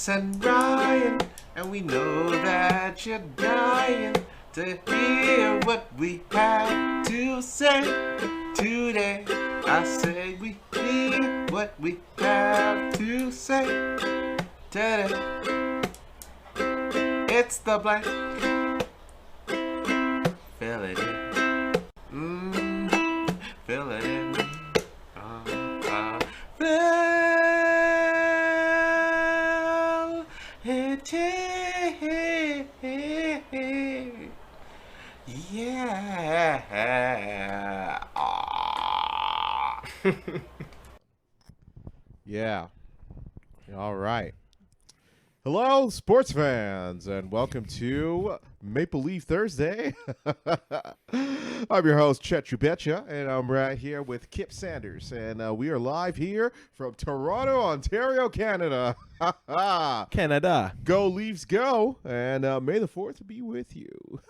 Carlos and Ryan, and we know that you're dying to hear what we have to say today. I say we hear what we have to say today. It's the blank. Fill it in. Fill it in. Fill it in. Yeah. Yeah. All right. Hello, sports fans, and welcome to Maple Leaf Thursday. I'm your host, Chet Chubetcha, and I'm right here with Kip Sanders, and we are live here from Toronto, Ontario, Canada. Canada. Go Leafs, go, and may the 4th be with you.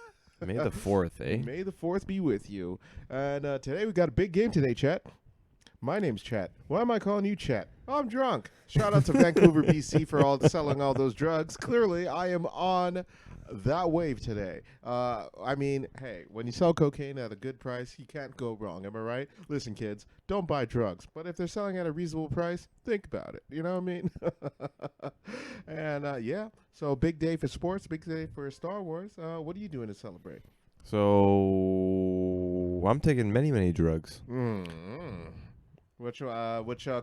May the 4th, eh? May the 4th be with you. And today we got a big game today, Chet. My name's Chet. Why am I calling you Chet? I'm drunk. Shout out to Vancouver, BC for selling all those drugs. Clearly, I am on that wave today. I mean, hey, when you sell cocaine at a good price, you can't go wrong. Am I right? Listen, kids, don't buy drugs. But if they're selling at a reasonable price, think about it. You know what I mean? And, yeah, so big day for sports, big day for Star Wars. What are you doing to celebrate? So, I'm taking many drugs. Mm-hmm. Which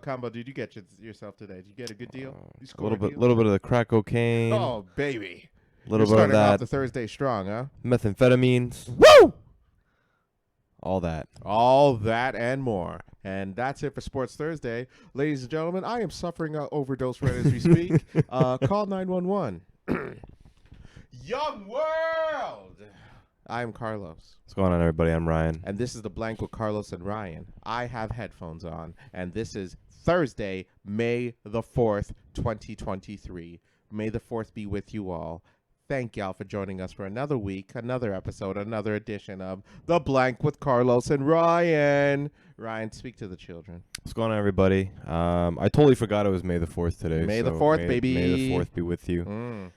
combo did you get yourself today? Did you get a good deal? A little bit of the crack cocaine. Oh, baby. A little bit of starting that. off the Thursday strong, huh? Methamphetamines. Woo! All that. All that and more. And that's it for Sports Thursday. Ladies and gentlemen, I am suffering an overdose right as we speak. Call 911. Young world! I am Carlos. What's going on, everybody? I'm Ryan. And this is The Blank with Carlos and Ryan. I have headphones on, and this is Thursday, May the 4th, 2023. May the 4th be with you all. Thank y'all for joining us for another week, another episode, another edition of The Blank with Carlos and Ryan. Ryan, speak to the children. What's going on, everybody? I totally forgot it was May the 4th today. May the 4th, baby. May the 4th be with you.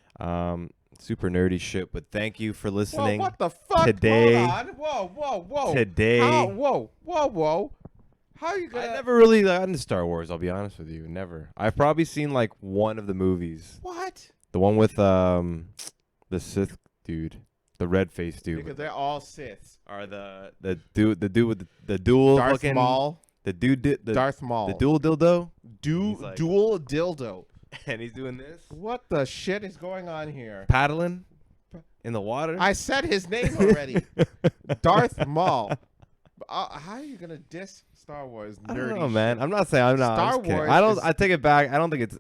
Super nerdy shit, but thank you for listening. Whoa, what the fuck? Today, Hold on. Whoa. Today. Whoa. How are you gonna... I never really got into Star Wars, I'll be honest with you. Never. I've probably seen like one of the movies. What? The one with the Sith dude. The red-faced dude. Because they're all Siths. Or the dude with the dual Darth fucking... Maul. The dude Darth Maul. The dual dildo. Like, dual dildo. And he's doing this. What the shit is going on here? Paddling in the water. I said his name already. Darth Maul. How are you gonna diss Star Wars? Nerdy I don't know, man. I'm not saying I'm not. Star Wars. I take it back. I don't think it's.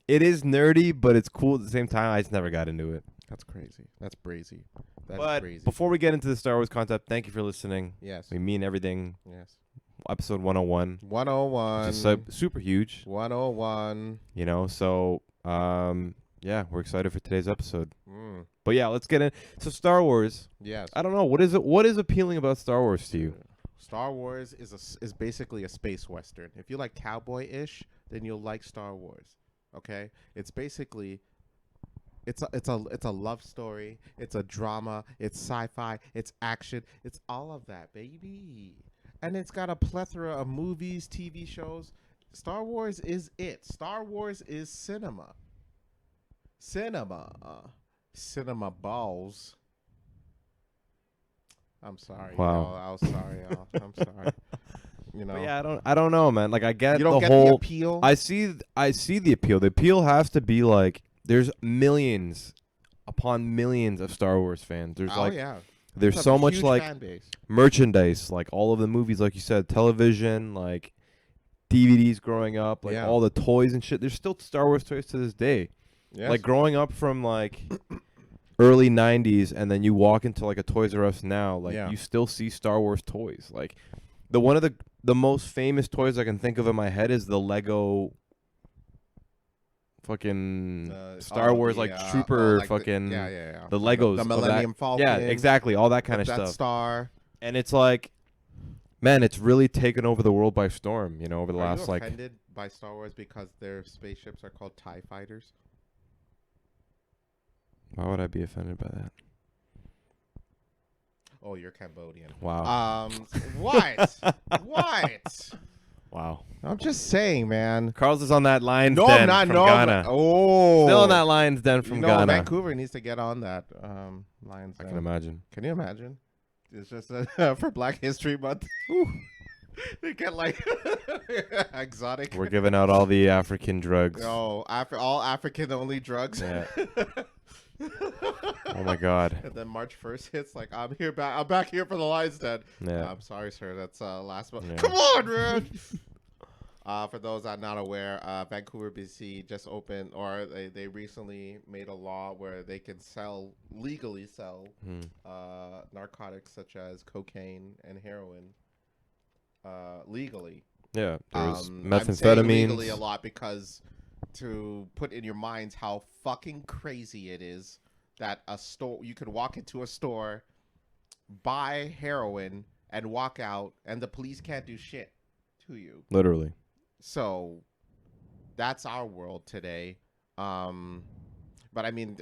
It is nerdy, but it's cool at the same time. I just never got into it. That's crazy. That's brazy. But before we get into the Star Wars concept, thank you for listening. Yes. We mean everything. Yes. Episode 101. 101. Which is super huge. 101. You know, so yeah, we're excited for today's episode. Mm. But yeah, let's get in. So Star Wars. Yes. I don't know. What is appealing about Star Wars to you? Star Wars is basically a space western. If you like cowboy-ish, then you'll like Star Wars. Okay? It's basically it's a love story, it's a drama, it's sci-fi, it's action, it's all of that, baby. And it's got a plethora of movies, TV shows. Star Wars is it. Star Wars is cinema. Cinema balls. I'm sorry. Wow. Y'all. I was sorry, y'all. I'm sorry. You know. But yeah, I don't know, man. Like I get you don't the get whole the appeal. I see the appeal. The appeal has to be like there's millions upon millions of Star Wars fans. There's there's so much like merchandise, like all of the movies, like you said, television, like DVDs growing up, like all the toys and shit. There's still Star Wars toys to this day. Yes. Like growing up from like early 90s and then you walk into like a Toys R Us now, like you still see Star Wars toys. Like one of the most famous toys I can think of in my head is the Lego fucking Star Wars trooper like fucking the Legos, the Millennium Falcon, exactly, all that kind of stuff. Star, and it's like, man, it's really taken over the world by storm. You know, over the last offended by Star Wars because their spaceships are called TIE fighters? Why would I be offended by that? Oh, you're Cambodian. Wow. What? What? Wow. I'm just saying, man. Carl's is on that Lions No, Den I'm not. from No, Ghana. Oh. Still on that Lions Den from Ghana. Vancouver needs to get on that Lions Den. I can imagine. Can you imagine? It's just for Black History Month. They get like exotic. We're giving out all the African drugs. Oh, all African only drugs. Yeah. Oh my God. And then March 1st hits, like I'm back here for the Lions Den. Yeah. I'm sorry, sir. That's last month. Yeah. Come on, man. For those that are not aware, Vancouver, BC just opened, or they recently made a law where they can legally sell narcotics such as cocaine and heroin legally. Yeah, there's I'm saying methamphetamines. legally a lot because to put in your minds how fucking crazy it is that you could walk into a store, buy heroin, and walk out, and the police can't do shit to you. Literally. So that's our world today. But I mean,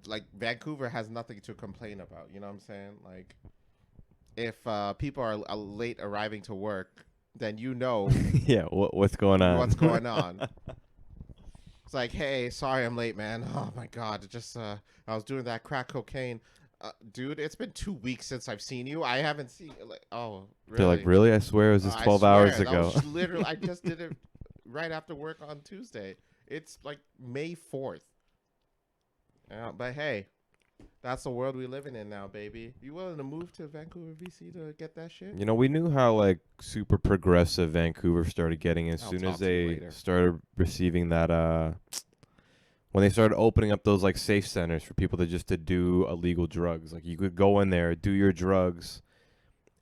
like Vancouver has nothing to complain about. You know what I'm saying? Like, if people are late arriving to work, then you know. Yeah, what's going on? What's going on? It's like, hey, sorry I'm late, man. Oh my God, I was doing that crack cocaine. Dude, it's been 2 weeks since I've seen you. I haven't seen oh, really? They're like, really? I swear it was just 12 hours ago. Literally, I just did it right after work on Tuesday. It's like May 4th. But hey, that's the world we're living in now, baby. You willing to move to Vancouver, BC to get that shit? You know, we knew how like super progressive Vancouver started getting as soon as they started receiving that when they started opening up those like safe centers for people to do illegal drugs. Like you could go in there, do your drugs,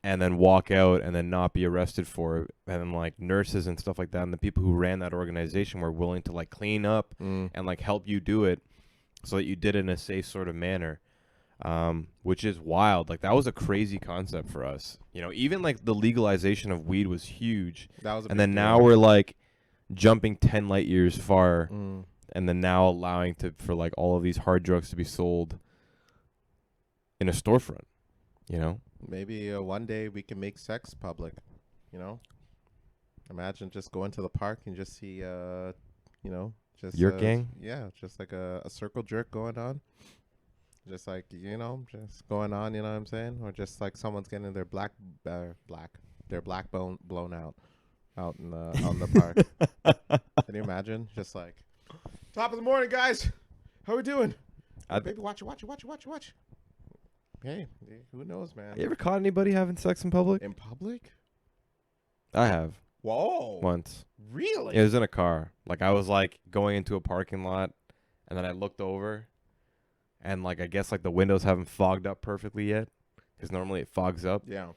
and then walk out and then not be arrested for it. And then like nurses and stuff like that, and the people who ran that organization were willing to like clean up and like help you do it so that you did it in a safe sort of manner. Which is wild. Like that was a crazy concept for us. You know, even like the legalization of weed was huge. That was a and then big now deal. we're like jumping 10 light years far. And then now allowing for like all of these hard drugs to be sold in a storefront, you know? Maybe one day we can make sex public, you know? Imagine just going to the park and just see, you know, just your gang? Yeah, just like a circle jerk going on. Just like, you know, just going on, you know what I'm saying? Or just like someone's getting their black bone blown out in the park. Can you imagine? Just like, top of the morning, guys. How we doing? Baby, watch it. Hey, who knows, man? You ever caught anybody having sex in public? In public? I have. Whoa. Once. Really? It was in a car. Like I was like going into a parking lot, and then I looked over, and like I guess like the windows haven't fogged up perfectly yet, because normally it fogs up. Yeah.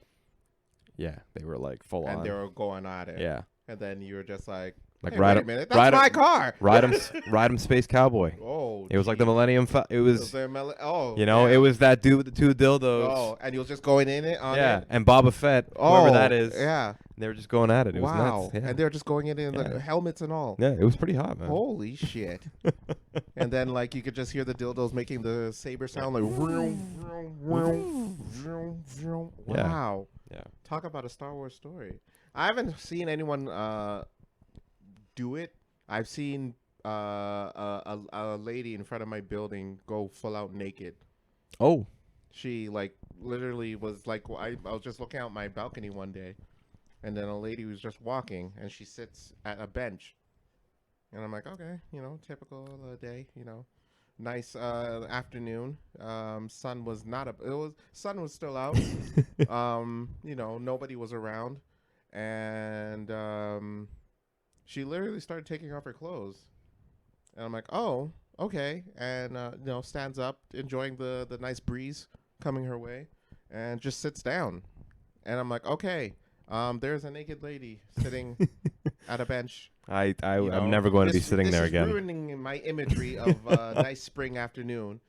Yeah, they were like full on. And they were going at it. Yeah. And then you were just like, like hey, ride wait a minute, that's my car. Ride 'em Space Cowboy. Oh. It was like the Millennium. It was. You know, it was that dude with the two dildos. Oh, and you was just going in it on it. And Boba Fett, whoever that is. Yeah. They were just going at it. It was wow. nuts. Yeah. And they were just going in the helmets and all. Yeah, it was pretty hot, man. Holy shit. And then like you could just hear the dildos making the saber sound like vroom, vroom, vroom, vroom, vroom. Wow. Yeah. Talk about a Star Wars story. I haven't seen anyone do it. I've seen a lady in front of my building go full out naked. Oh. She like literally was like I was just looking out my balcony one day, and then a lady was just walking, and she sits at a bench, and I'm like, okay, you know, typical day, you know, nice afternoon. Sun was sun was still out. You know, nobody was around, and she literally started taking off her clothes, and I'm like, oh, okay, and you know, stands up, enjoying the nice breeze coming her way, and just sits down, and I'm like, okay, there's a naked lady sitting at a bench. I'm never going to be sitting there again. This is ruining my imagery of a nice spring afternoon,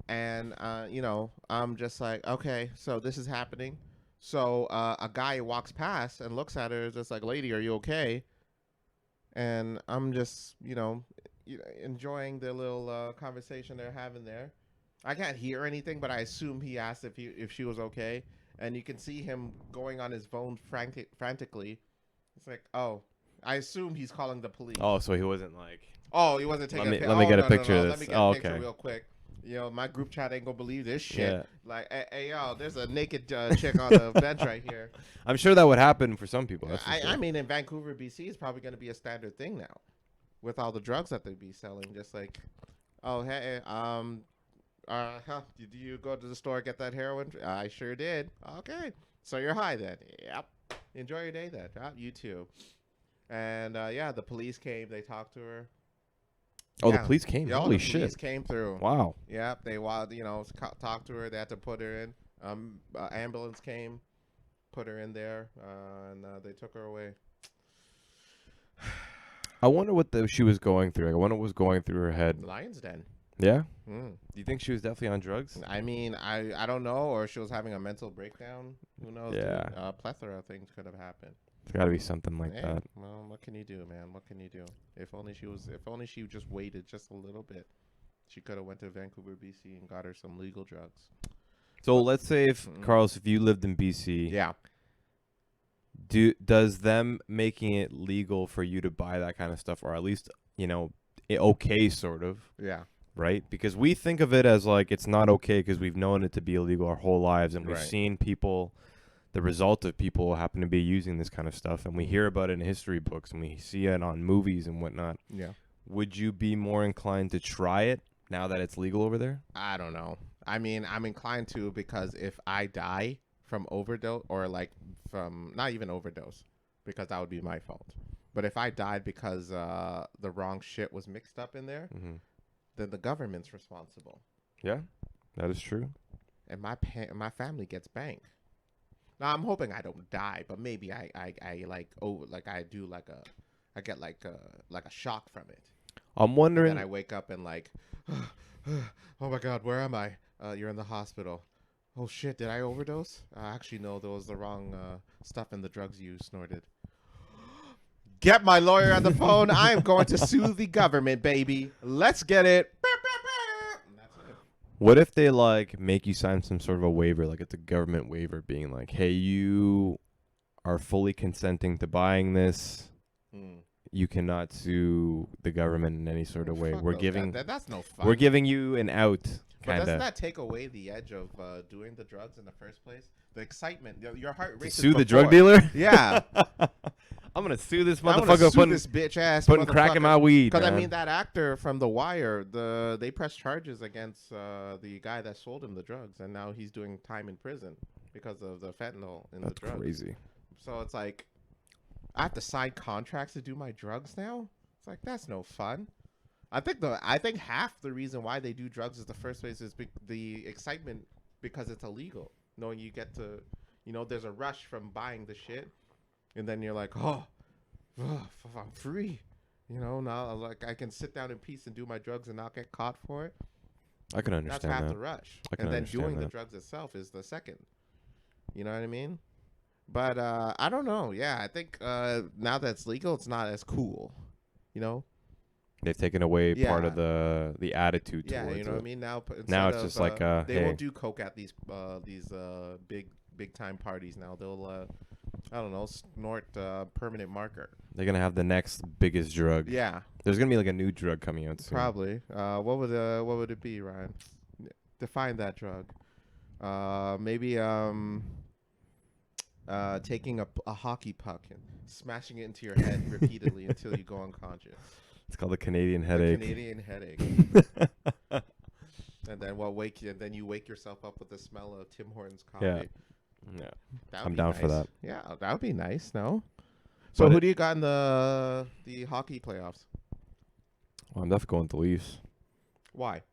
and you know, I'm just like, okay, so this is happening. So a guy walks past and looks at her, just like, lady, are you okay? And I'm just, you know, enjoying the little conversation they're having there. I can't hear anything, but I assume he asked if she was okay, and you can see him going on his phone frantically. It's like, oh, I assume he's calling the police. Oh, so he wasn't like. Oh, he wasn't taking. Let me get a picture of this. Let me get a picture real quick. My group chat ain't gonna believe this shit. Yeah. Like, hey, yo, there's a naked chick on the bench right here. I'm sure that would happen for some people. That's I mean, in Vancouver, BC, it's probably gonna be a standard thing now, with all the drugs that they be selling. Just like, oh, hey, did you go to the store and get that heroin? I sure did. Okay, so you're high then. Yep. Enjoy your day then. You too. And the police came. They talked to her. Oh, the police came. Yeah, Holy the shit! Police came through. Wow. Yep. They talked to her. They had to put her in. Ambulance came, put her in there, and they took her away. I wonder what she was going through. I wonder what was going through her head. Lion's Den. Yeah. Do you think she was definitely on drugs? I mean, I don't know, or she was having a mental breakdown. Who knows? Yeah. A plethora of things could have happened. There's got to be something like that. Well, what can you do, man? What can you do? If only she just waited just a little bit, she could have went to Vancouver, BC, and got her some legal drugs. So let's say Carlos, if you lived in BC, yeah, does them making it legal for you to buy that kind of stuff, or at least okay, sort of, yeah, right? Because we think of it as like it's not okay because we've known it to be illegal our whole lives, and we've seen people. The result of people happen to be using this kind of stuff, and we hear about it in history books, and we see it on movies and whatnot. Yeah. Would you be more inclined to try it now that it's legal over there? I don't know. I mean, I'm inclined to because if I die from overdose or like from not even overdose, because that would be my fault. But if I died because the wrong shit was mixed up in there, then the government's responsible. Yeah, that is true. And my family gets banked. Now I'm hoping I don't die, but maybe I get like a shock from it. I'm wondering. And I wake up and like, oh my God, where am I? You're in the hospital. Oh shit, did I overdose? Actually, no, there was the wrong stuff in the drugs you snorted. Get my lawyer on the phone. I am going to sue the government, baby. Let's get it. What if they like make you sign some sort of a waiver, like it's a government waiver, being like, "Hey, you are fully consenting to buying this. You cannot sue the government in any sort of way. We're giving that's no fun. We're giving you an out." But doesn't that take away the edge of doing the drugs in the first place? The excitement, your heart rate. Sue the drug dealer? Yeah. I'm gonna sue this motherfucker. Sue this bitch ass. Putting crack in my weed. Because I mean, that actor from The Wire, they pressed charges against the guy that sold him the drugs, and now he's doing time in prison because of the fentanyl in the drugs. That's crazy. So it's like, I have to sign contracts to do my drugs now. It's like that's no fun. I think half the reason why they do drugs in the first place is the excitement because it's illegal. Knowing you get to, there's a rush from buying the shit. And then you're like, oh, I'm free. Now like I can sit down in peace and do my drugs and not get caught for it. I can understand that. That's half the rush. And then doing the drugs itself is the second. You know what I mean? But I don't know. Yeah, I think now that it's legal, it's not as cool. They've taken away part of the attitude towards it. Yeah, you know what I mean? Now it's just like they won't do coke at these big time parties now. They'll I don't know, snort permanent marker. They're gonna have the next biggest drug. Yeah. There's gonna be like a new drug coming out soon. Probably. What would it be, Ryan? Define that drug. Maybe taking a hockey puck and smashing it into your head repeatedly until you go unconscious. It's called the Canadian headache. Canadian headache. And then you wake yourself up with the smell of Tim Hortons coffee. Yeah. I'm down for that. Yeah, that would be nice, no? So who do you got in the hockey playoffs? Well, I'm definitely going with the Leafs. Why?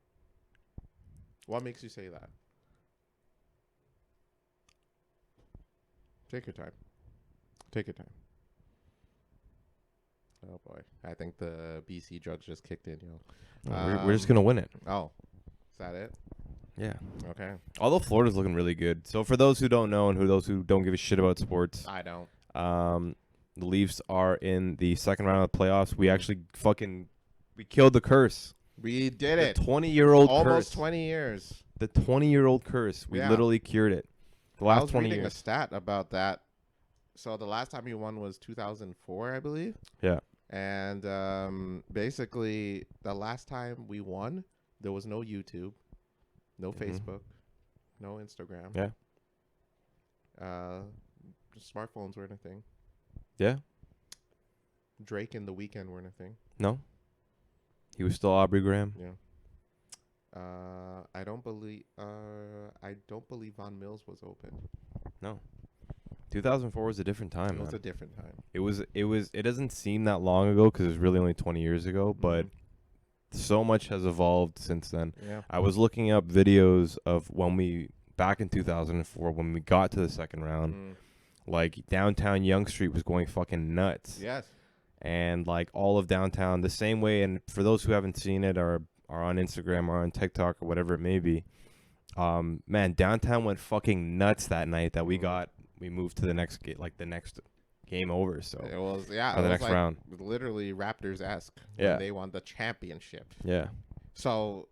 What makes you say that? Take your time. Oh boy, I think the BC drugs just kicked in, We're just gonna win it. Oh, is that it? Yeah. Okay. Although Florida's looking really good. So for those who don't know and those who don't give a shit about sports, I don't. The Leafs are in the second round of the playoffs. We actually fucking We killed the curse. We did it. The 20-year-old curse. Almost 20 years. The 20-year-old curse. We literally cured it. The last 20 years. I was reading a stat about that. So the last time you won was 2004, I believe. Yeah. And basically, the last time we won, there was no YouTube, no Facebook, no Instagram. Yeah. Smartphones weren't a thing. Yeah. Drake and The Weeknd weren't a thing. No. He was still Aubrey Graham. Yeah. I don't believe Von Mills was open. No. 2004 was a different time. It was a different time. It doesn't seem that long ago because it was really only 20 years ago, but so much has evolved since then. Yeah. I was looking up videos of back in 2004 when we got to the second round, like downtown Yonge Street was going fucking nuts. Yes. And like all of downtown the same way. And for those who haven't seen it or are on Instagram or on TikTok or whatever it may be, man, downtown went fucking nuts that night that we moved to the next the next game over. So it was the next round. Literally Raptors-esque. Yeah. They won the championship. Yeah. So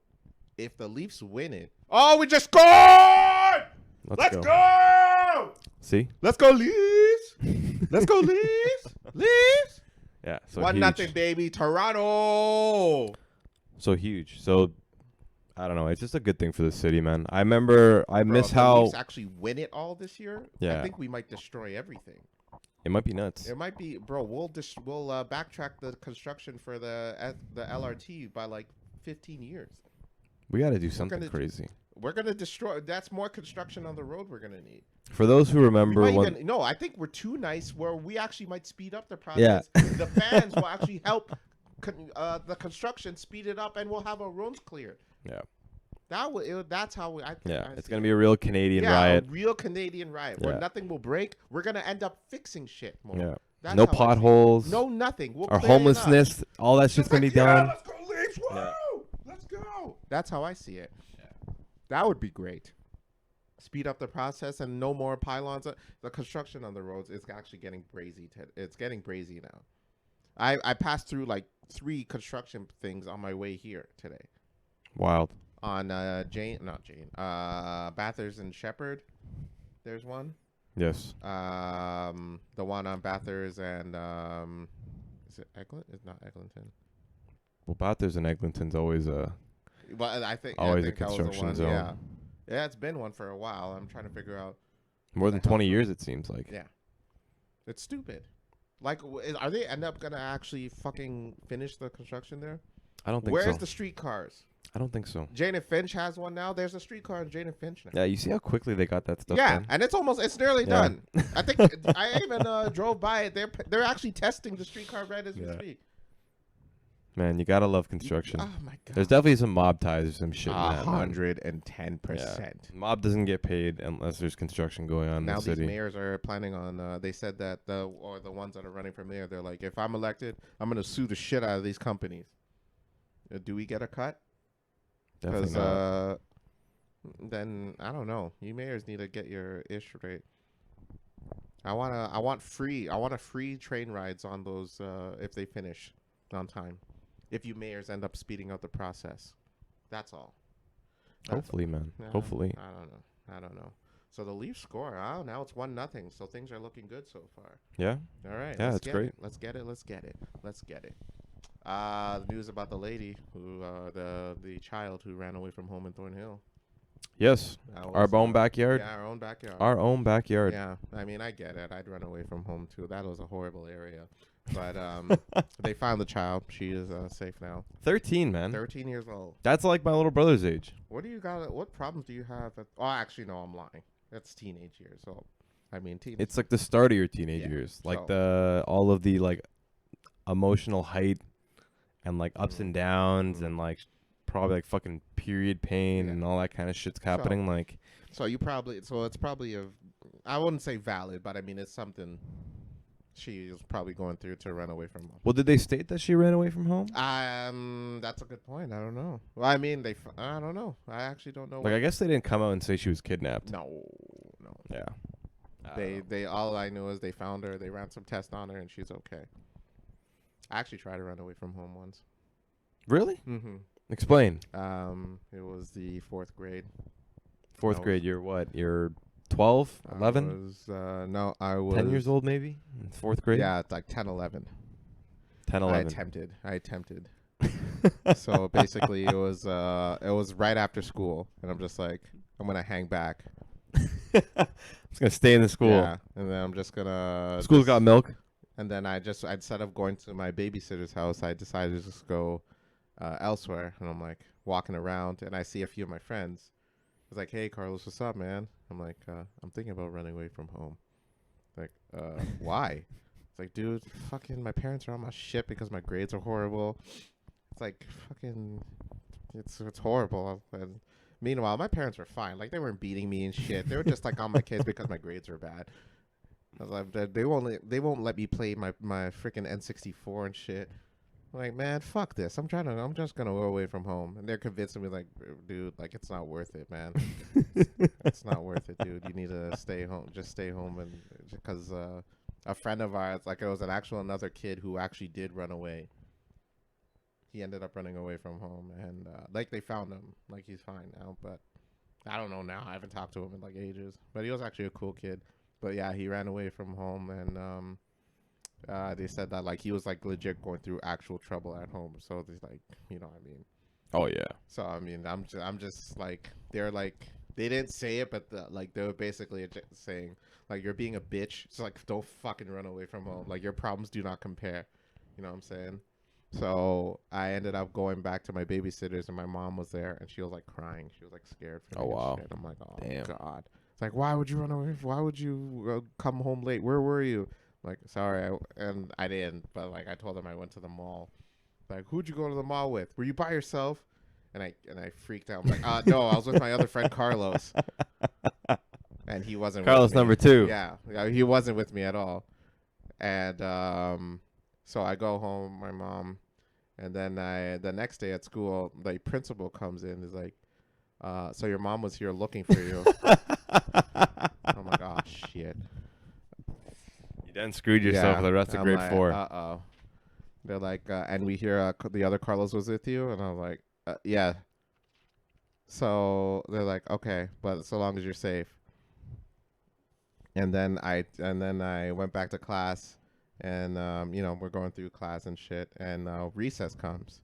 if the Leafs win it, we just scored! Let's go! See? Let's go Leafs! Let's go Leafs! Leafs! Yeah. So 1-0, baby. Toronto. So huge. So I don't know. It's just a good thing for the city, man. I remember miss how the Leafs actually win it all this year. Yeah. I think we might destroy everything. It might be nuts. It might be, bro. We'll backtrack the construction for the LRT by like 15 years. We got to do something crazy. We're gonna destroy. That's more construction on the road we're gonna need. For those who remember, I think we're too nice. Where we actually might speed up the process. Yeah. The fans will actually help the construction speed it up, and we'll have our roads cleared. Yeah. That's how it's gonna be a real Canadian riot. A real Canadian riot where nothing will break. We're gonna end up fixing shit more. Yeah. That's no potholes. No nothing. Our homelessness. All that shit's gonna be done. Let's go Leafs! Woo! Yeah. Let's go. That's how I see it. Yeah. That would be great. Speed up the process and no more pylons. The construction on the roads is actually getting brazy. It's getting brazy now. I passed through like 3 construction things on my way here today. Wild. On Bathurst and Shepherd, there's one. Yes. The one on Bathurst and is it Eglinton? It's not Eglinton. Well, Bathurst and Eglinton's always a. Well, I think a construction zone. Yeah. Yeah, it's been one for a while. I'm trying to figure out. More than 20 years, it seems like. Yeah. It's stupid. Like, are they end up gonna actually fucking finish the construction there? I don't think so. Where's the streetcars? I don't think so. Jane and Finch has one now. There's a streetcar in Jane and Finch now. Yeah, you see how quickly they got that stuff done? And it's nearly done. I think I even drove by it. They're actually testing the streetcar right as we speak. Man, you gotta love construction. Oh my god. There's definitely some mob ties or some shit. 110%. Mob doesn't get paid unless there's construction going on in the city. Now these mayors are planning on. They said that the ones that are running for mayor, they're like, if I'm elected, I'm gonna sue the shit out of these companies. Do we get a cut? Definitely not. Then I don't know. You mayors need to get your ish right. I want free train rides on those if they finish on time. If you mayors end up speeding up the process, that's all. Hopefully, man. Hopefully. I don't know. So the Leafs score. Oh, now it's 1-0. So things are looking good so far. Yeah. All right. Yeah, that's great. Let's get it. The news about the lady who, the child who ran away from home in Thornhill. Yes. Our own backyard. Yeah, our own backyard. Our own backyard. Yeah. I mean, I get it. I'd run away from home too. That was a horrible area. But they found the child. She is safe now. 13, man. 13 years old. That's like my little brother's age. What problems do you have? Actually, no, I'm lying. That's teenage years. So, I mean, it's like the start of your teenage years. Like all of the like emotional height and like ups and downs and like probably like fucking period pain and all that kind of shit's happening. So it's probably I wouldn't say valid, but I mean, it's something she is probably going through to run away from home. Well, did they state that she ran away from home? That's a good point. I don't know. Well, I mean, I don't know. I actually don't know. Like, I guess they didn't come out and say she was kidnapped. No. Yeah. They all I know is they found her. They ran some tests on her, and she's okay. I actually tried to run away from home once. Really? Mm-hmm. Explain. It was the 4th grade. Fourth grade. You're what? You're 12, 11? I was 10 years old, maybe. In 4th grade. Yeah, it's like 10, 11. 10, 11. I attempted. So basically, it was right after school, and I'm just like, I'm gonna hang back. I'm just gonna stay in the school. Yeah, and then I'm just gonna. School's got milk. And then instead of going to my babysitter's house, I decided to just go elsewhere. And I'm like walking around, and I see a few of my friends. I was like, "Hey, Carlos, what's up, man?" I'm like, "I'm thinking about running away from home." Like, why? It's like, dude, fucking, my parents are on my shit because my grades are horrible. It's like, fucking, it's horrible. And meanwhile, my parents were fine. Like, they weren't beating me and shit. They were just like on my kids because my grades were bad. I was like, they won't let me play my freaking N64 and shit. I'm like, man, fuck this. I'm just gonna go away from home. And they're convincing me, like, dude, like, it's not worth it, man. It's not worth it, dude. You need to stay home. Just stay home, and because a friend of ours, like, it was another kid who actually did run away. He ended up running away from home, and like, they found him. Like, he's fine now, but I don't know now. I haven't talked to him in like ages. But he was actually a cool kid. But yeah, he ran away from home, and they said that, like, he was like legit going through actual trouble at home. So there's, like, you know what I mean? Oh yeah. So I mean, I'm just like, they're like, they didn't say it, but like, they were basically saying, like, you're being a bitch. So, like, don't fucking run away from home. Like, your problems do not compare. You know what I'm saying? So I ended up going back to my babysitters, and my mom was there, and she was like crying. She was like scared for me. Oh wow. Shit. I'm like, oh damn. God. It's like, why would you run away? Why would you come home late? Where were you? I'm like, sorry, and I didn't. But like, I told them I went to the mall. Like, who'd you go to the mall with? Were you by yourself? And I freaked out. I'm like, no, I was with my other friend Carlos, and he wasn't. Carlos with me. number 2. Yeah, he wasn't with me at all. And so I go home, my mom, and then the next day at school, the principal comes in, is like, so your mom was here looking for you. I'm like, oh shit. You done screwed yourself for the rest of grade 4. Uh-oh. They're like, and we hear the other Carlos was with you, and I was like, yeah. So they're like, okay, but so long as you're safe. And then I went back to class, and you know, we're going through class and shit, and recess comes,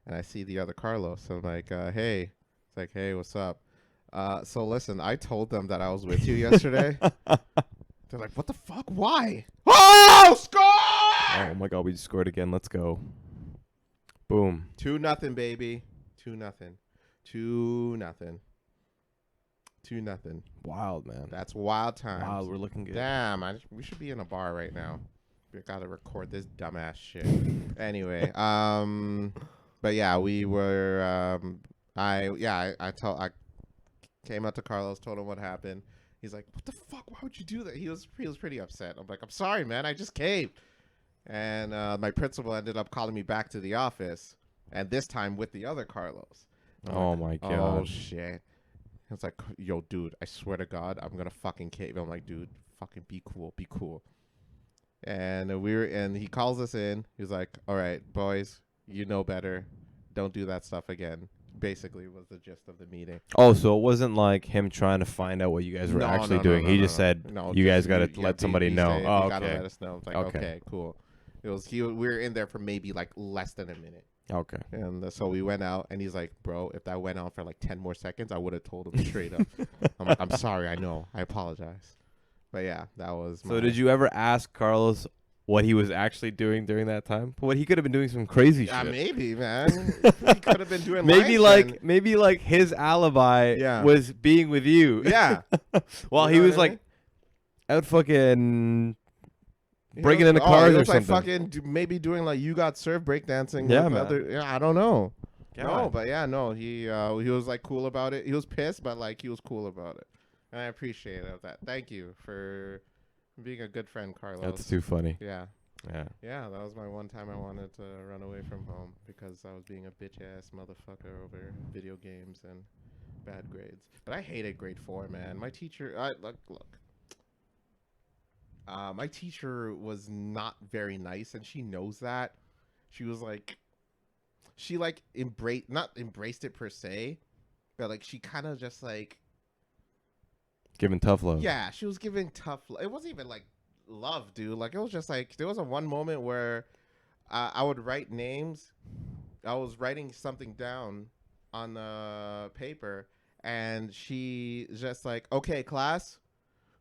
and I see the other Carlos. So I'm like, hey. It's like, hey, what's up? So listen, I told them that I was with you yesterday. They're like, what the fuck? Why? Oh, score! Oh my God, we just scored again. Let's go. Boom. 2-0, baby. 2-0. 2-0. 2-0. Wild, man. That's wild times. Wow, we're looking good. Damn, we should be in a bar right now. We gotta record this dumbass shit. Anyway, but yeah, we were. I came out to Carlos, told him what happened. He's like, what the fuck? Why would you do that? He was pretty upset. I'm like, I'm sorry, man. I just came. And my principal ended up calling me back to the office, and this time with the other Carlos. Oh my God. Oh shit. He was like, yo, dude, I swear to God, I'm gonna fucking cave. I'm like, dude, fucking be cool, be cool. And and he calls us in. He was like, all right, boys, you know better. Don't do that stuff again. Basically was the gist of the meeting. Oh, so it wasn't like him trying to find out what you guys were actually doing. He just said, you guys got to let somebody know. Oh, okay. You got to let us know. It's like, okay, cool. We were in there for maybe like less than a minute. Okay. And so we went out, and he's like, bro, if that went on for like 10 more seconds, I would have told him straight up. I'm like, I'm sorry. I know. I apologize. But yeah, that was So did you ever ask Carlos what he was actually doing during that time? What he could have been doing some crazy shit. Maybe, man. He could have been doing maybe like his alibi was being with you. Yeah. While he was like out fucking breaking into cars or something. Like fucking maybe doing like you got served breakdancing. Yeah, man. I don't know. God. No, but yeah, no. He was like cool about it. He was pissed, but like he was cool about it. And I appreciate that. Thank you for being a good friend, Carlos. That's too funny. Yeah. Yeah. Yeah, that was my one time I wanted to run away from home because I was being a bitch-ass motherfucker over video games and bad grades. But I hated grade 4, man. My teacher, look. My teacher was not very nice, and she knows that. She was like, she like not embraced it per se, but like she kind of just like giving tough love. Yeah, she was giving tough love. It wasn't even like love, dude. Like it was just like there was a one moment where I would write names. I was writing something down on the paper, and she just like, okay, class,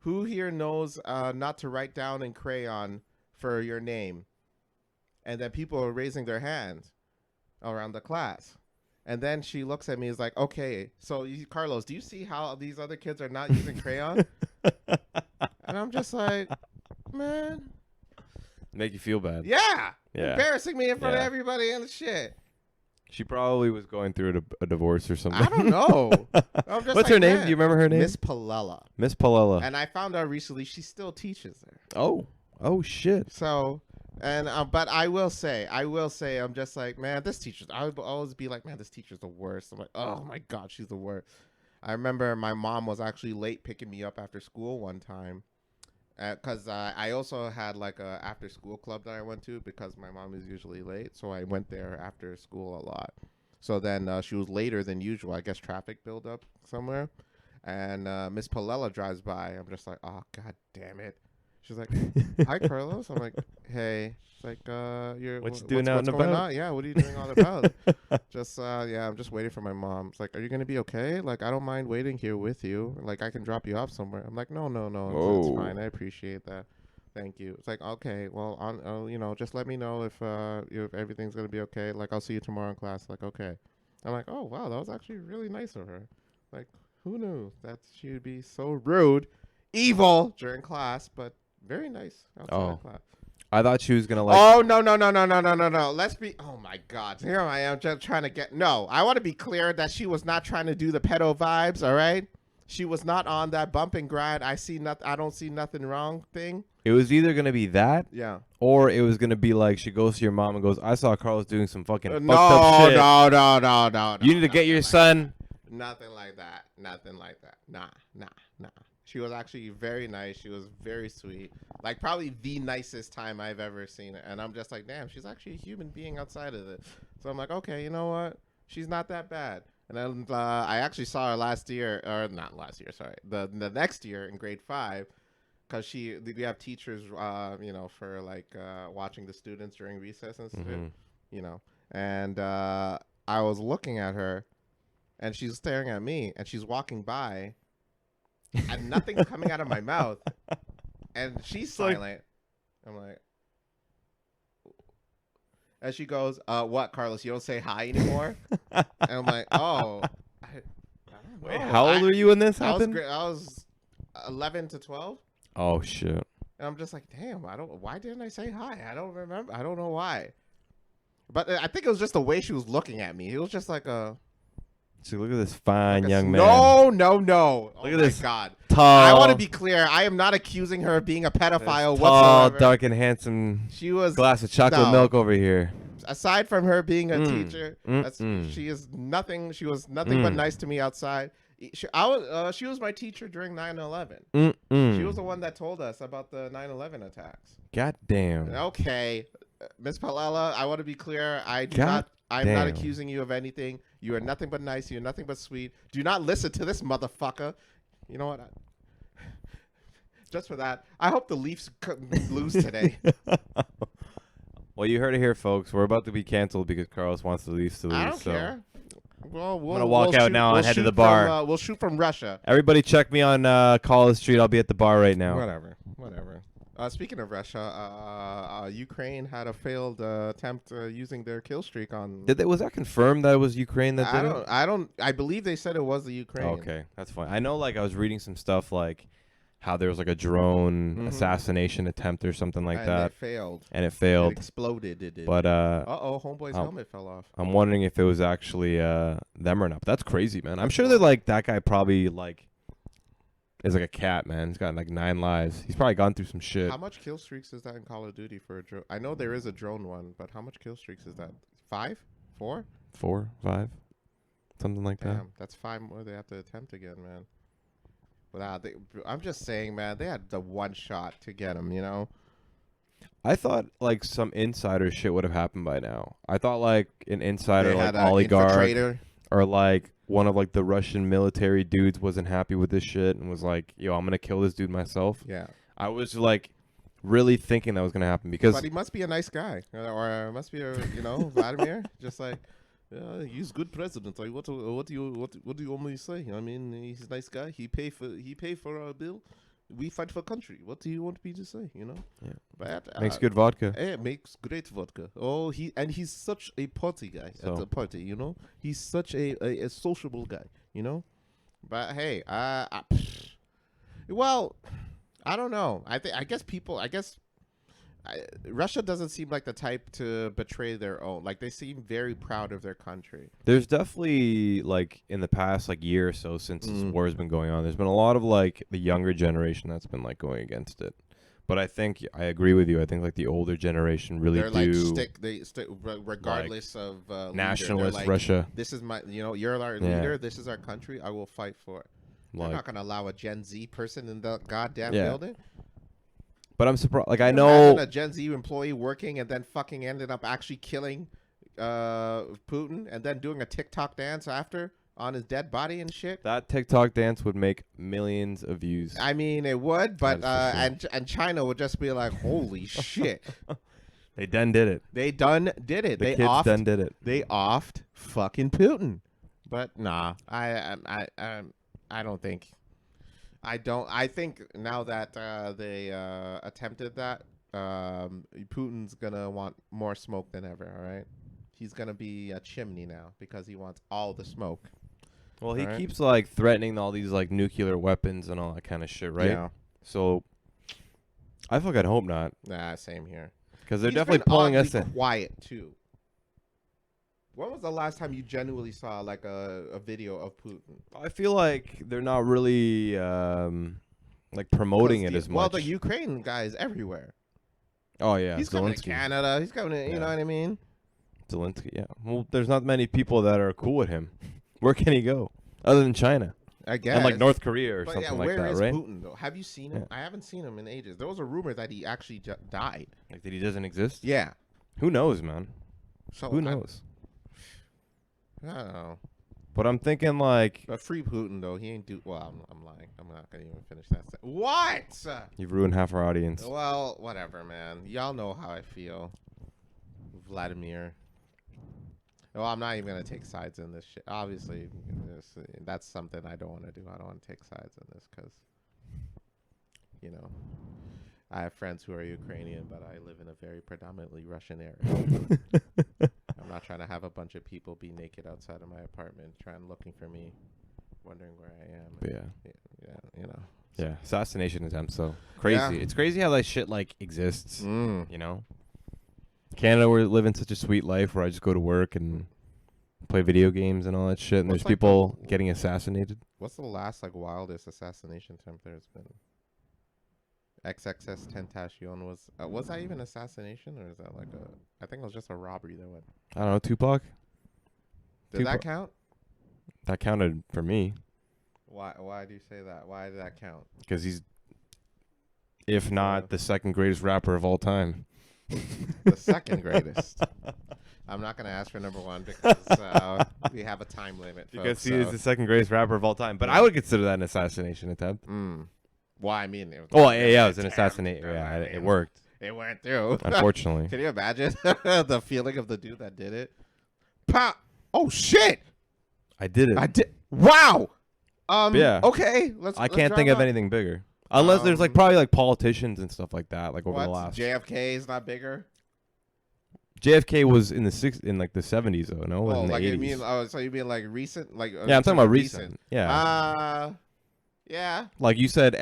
who here knows not to write down in crayon for your name? And then people are raising their hands around the class. And then she looks at me and is like, okay, so Carlos, do you see how these other kids are not using crayon? And I'm just like, man. Make you feel bad. Yeah. Embarrassing me in front of everybody and shit. She probably was going through a divorce or something. I don't know. What's her name? Do you remember her name? Miss Palella. Miss Palella. And I found out recently she still teaches there. Oh shit. So, and but I will say, I'm just like, man, this teacher's. I would always be like, man, this teacher's the worst. I'm like, oh my god, she's the worst. I remember my mom was actually late picking me up after school one time, because I also had like a after school club that I went to because my mom is usually late, so I went there after school a lot. So then she was later than usual. I guess traffic built up somewhere, and Miss Palella drives by. I'm just like, oh god damn it. She's like, hi Carlos. I'm like, hey. She's like, what's doing out and about? Yeah, what are you doing all about? Just I'm just waiting for my mom. It's like, are you gonna be okay? Like, I don't mind waiting here with you. Like, I can drop you off somewhere. I'm like, no, it's fine. I appreciate that. Thank you. It's like, okay, well, just let me know if everything's gonna be okay. Like, I'll see you tomorrow in class. Like, okay. I'm like, oh wow, that was actually really nice of her. Like, who knew that she would be so rude, evil during class, but very nice outside of class. I thought she was gonna like. Oh no! Let's be. Oh my God! Here I am just trying to get. No, I want to be clear that she was not trying to do the pedo vibes. All right, she was not on that bump and grind. I don't see nothing wrong thing. It was either gonna be that, or it was gonna be like she goes to your mom and goes, "I saw Carlos doing some fucking fucked up shit. No. You need to get your son." Nothing like that. Nah. She was actually very nice. She was very sweet. Like, probably the nicest time I've ever seen it. And I'm just like, damn, she's actually a human being outside of it. So I'm like, okay, you know what? She's not that bad. And then I actually saw her last year, or not last year, sorry. The next year in grade 5, because we have teachers, for like watching the students during recess and stuff, And I was looking at her, and she's staring at me, and she's walking by. And nothing's coming out of my mouth, and she's silent. I'm like, and she goes, "What, Carlos? You don't say hi anymore?" And I'm like, "Oh, I don't know." Wait, how old were you when this happened? I was 11 to 12. Oh shit! And I'm just like, damn, why didn't I say hi? I don't remember. I don't know why. But I think it was just the way she was looking at me. It was just like a. See, look at this fine young man. No. Look at this. God. Tall. I want to be clear. I am not accusing her of being a pedophile tall, whatsoever. dark, and handsome. She was glass of chocolate milk over here. Aside from her being a teacher, she is nothing. She was nothing but nice to me outside. She was my teacher during 9/11. She was the one that told us about the 9/11 attacks. God damn. Okay, Miss Palella, I want to be clear. I'm not accusing you of anything. You are nothing but nice. You're nothing but sweet. Do not listen to this motherfucker. You know what? Just for that, I hope the Leafs lose today. Well, you heard it here, folks. We're about to be canceled because Carlos wants the Leafs to lose. I don't care. Well, I'm gonna walk out now and head to the bar. We'll shoot from Russia. Everybody, check me on College Street. I'll be at the bar right now. Whatever. Speaking of Russia, Ukraine had a failed attempt using their kill streak on. Was that confirmed that it was Ukraine that did it? I believe they said it was the Ukraine. Okay, that's fine. I know, like, I was reading some stuff like how there was like a drone assassination attempt or something like that. And it failed. It exploded. But homeboy's helmet fell off. I'm wondering if it was actually them or not. But that's crazy, man. I'm sure that like that guy probably like is like a cat, man. He's got like 9 lives. He's probably gone through some shit. How much kill streaks is that in Call of Duty for a drone? I know there is a drone one, but how much kill streaks is that? 5? 4? 4, 5, something like that. That's 5 more they have to attempt again, man. Wow, I'm just saying, man, they had the one shot to get him, you know? I thought like some insider shit would have happened by now. I thought like an insider, They like had a oligarch, infiltrator. or like one of like the Russian military dudes wasn't happy with this shit and was like, "Yo, I'm gonna kill this dude myself." Yeah. I was like really thinking that was gonna happen because But he must be a nice guy, or must be a Vladimir. Just like, yeah, he's good president. Like, what do you want me to say? I mean, he's a nice guy. He pay for our bill. We fight for country. What do you want me to say? You know. Yeah. But makes good vodka. It makes great vodka. Oh, he's such a party guy at the party. You know, he's such a sociable guy. You know. But hey, well, I don't know. I guess Russia doesn't seem like the type to betray their own. Like, they seem very proud of their country. There's definitely, like, in the past, like, year or so since this war has been going on, there's been a lot of, like, the younger generation that's been, like, going against it. But I think, I agree with you. I think, like, the older generation really they stick regardless of nationalist like, Russia. This is my, you're our leader. This is our country. I will fight for it. Like, I'm not going to allow a Gen Z person in the goddamn building. But I'm surprised. Like, I know a Gen Z employee working and then fucking ended up actually killing Putin and then doing a TikTok dance after on his dead body and shit. That TikTok dance would make millions of views. I mean, it would, but sure. and China would just be like, holy shit. They done did it. They done did it. The kids done did it. They offed fucking Putin. But nah, I don't think. I think now that they attempted that, Putin's gonna want more smoke than ever. All right, he's gonna be a chimney now because he wants all the smoke. Well, he keeps like threatening all these like nuclear weapons and all that kind of shit, right? Yeah. So I fucking hope not. Nah, same here. Because they're definitely pulling us in. Quiet too. When was the last time you genuinely saw like a video of Putin? I feel like they're not really like promoting it as much. Well, the Ukraine guy is everywhere. Oh yeah, he's coming to Canada. He's coming to, you know what I mean? Zelensky, yeah. Well, there's not many people that are cool with him. Where can he go other than China? I guess. And like North Korea or something like that, right? Where is Putin though? Have you seen him? I haven't seen him in ages. There was a rumor that he actually died. Like that he doesn't exist? Yeah. Who knows, man? So who knows? I don't know. But I'm thinking like. But free Putin though, he ain't do. Well, I'm lying. I'm not gonna even finish that. What? You've ruined half our audience. Well, whatever, man. Y'all know how I feel. Vladimir. Well, I'm not even gonna take sides in this shit. Obviously, that's something I don't want to do. I don't want to take sides in this because, I have friends who are Ukrainian, but I live in a very predominantly Russian area. I'm not trying to have a bunch of people be naked outside of my apartment, looking for me, wondering where I am. But yeah. Yeah, assassination attempts. So crazy. Yeah. It's crazy how that shit like exists. Canada, we're living such a sweet life where I just go to work and play video games and all that shit, and there's people getting assassinated. What's the last wildest assassination attempt there's been? XXS Tentacion was that even assassination, or is that I think it was just a robbery that went. I don't know, Tupac. Did that count? That counted for me. Why do you say that? Why did that count? Because he's, if not the second greatest rapper of all time. The second greatest. I'm not going to ask for number one because we have a time limit. Because he is the second greatest rapper of all time. But I would consider that an assassination attempt. Well, I mean, it was an assassination. Yeah, it worked. It went through. Unfortunately. Can you imagine the feeling of the dude that did it? Pop! Oh shit! I did it. I did. Wow. Yeah. Okay. I can't think of anything bigger, unless there's probably politicians and stuff like that, over the last. JFK is not bigger. JFK was in the 70s though. No, in the 80s. So you mean recent? Yeah, I'm talking about recent. Yeah. Yeah. Like you said,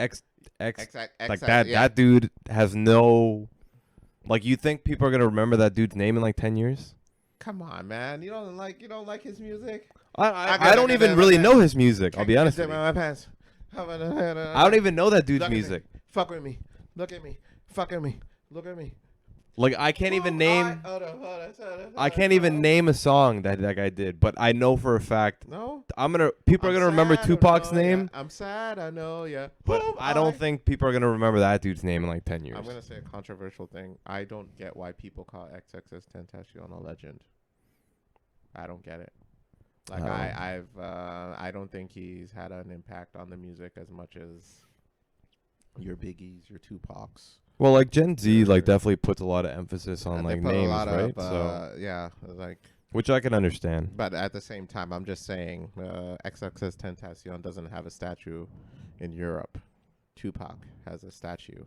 that dude has no. You think people are gonna remember that dude's name in 10 years? Come on, man. You don't like his music? I don't even really know his music. I'll be honest with you. I don't even know that dude's music. Fuck with me. Look at me. Fuck at me. Look at me. Like I can't even name. I can't even name a song that guy did, but I know for a fact. No, people are gonna remember Tupac's name. Yeah. I'm sad, I know, yeah. But I don't think people are gonna remember that dude's name in like 10 years. I'm gonna say a controversial thing. I don't get why people call XXS Tentacion a legend. I don't get it. Like I don't think he's had an impact on the music as much as your Biggies, your Tupacs. Well, like Gen Z, like definitely puts a lot of emphasis on like names, right? So yeah, like which I can understand. But at the same time, I'm just saying, XXS Tentacion doesn't have a statue in Europe. Tupac has a statue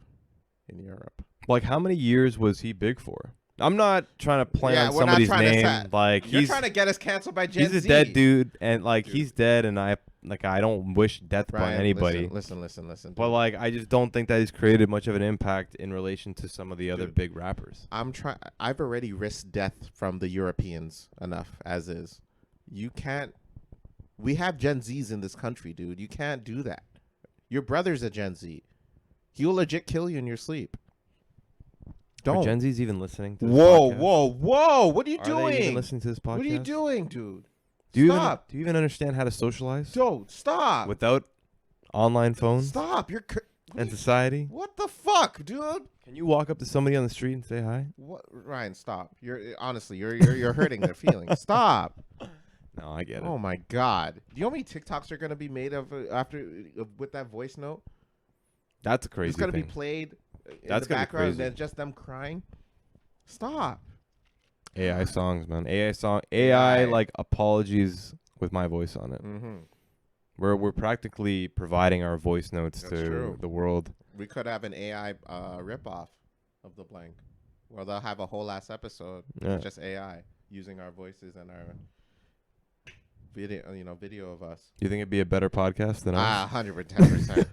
in Europe. Like, how many years was he big for? I'm not trying to play on somebody's name. Like you're trying to get us canceled by Gen Z. He's a dead dude, and like he's dead, and I don't wish death upon anybody. Listen. But like, I just don't think that he's created much of an impact in relation to some of the other big rappers. I've already risked death from the Europeans enough as is. You can't. We have Gen Zs in this country, dude. You can't do that. Your brother's a Gen Z. He will legit kill you in your sleep. Don't. Are Gen Z's even listening to this podcast? Whoa. What are you doing? Are they even listening to this podcast? What are you doing, dude? Do you even understand how to socialize? Don't. Stop. Without online phones? Stop. And society? What the fuck, dude? Can you walk up to somebody on the street and say hi? What? Ryan, stop. You're hurting their feelings. Stop. No, I get it. Oh my God. Do you know how many TikToks are gonna be made of with that voice note? That's a crazy It's gonna thing. be played in That's the background and crazy. then just them crying. Stop. AI songs, man. AI like apologies with my voice on it. Mm-hmm. We're practically providing our voice notes That's to true. the world. We could have an AI ripoff of the blank, where they'll have a whole ass episode with just AI using our voices and our video of us. Do you think it'd be a better podcast than us? 110%.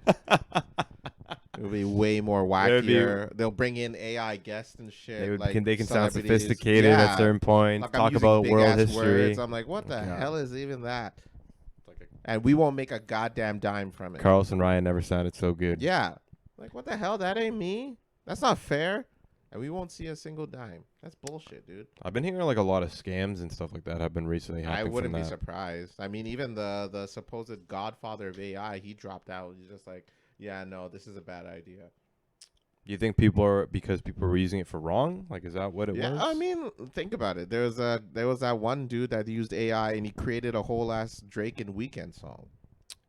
It'll be way more wackier. They'll bring in AI guests and shit. They can sound sophisticated at certain points. Like talk about world history. Words. I'm like, what the hell is even that? And we won't make a goddamn dime from it. Carlson Ryan never sounded so good. Yeah. Like, what the hell? That ain't me. That's not fair. And we won't see a single dime. That's bullshit, dude. I've been hearing like a lot of scams and stuff like that have been recently happening. I wouldn't be surprised. I mean, even the supposed godfather of AI, he dropped out. He's just like, yeah, no, this is a bad idea. You think because people were using it for wrong? Like, is that what it was? Yeah, I mean, think about it. There was that one dude that used AI and he created a whole ass Drake and Weeknd song.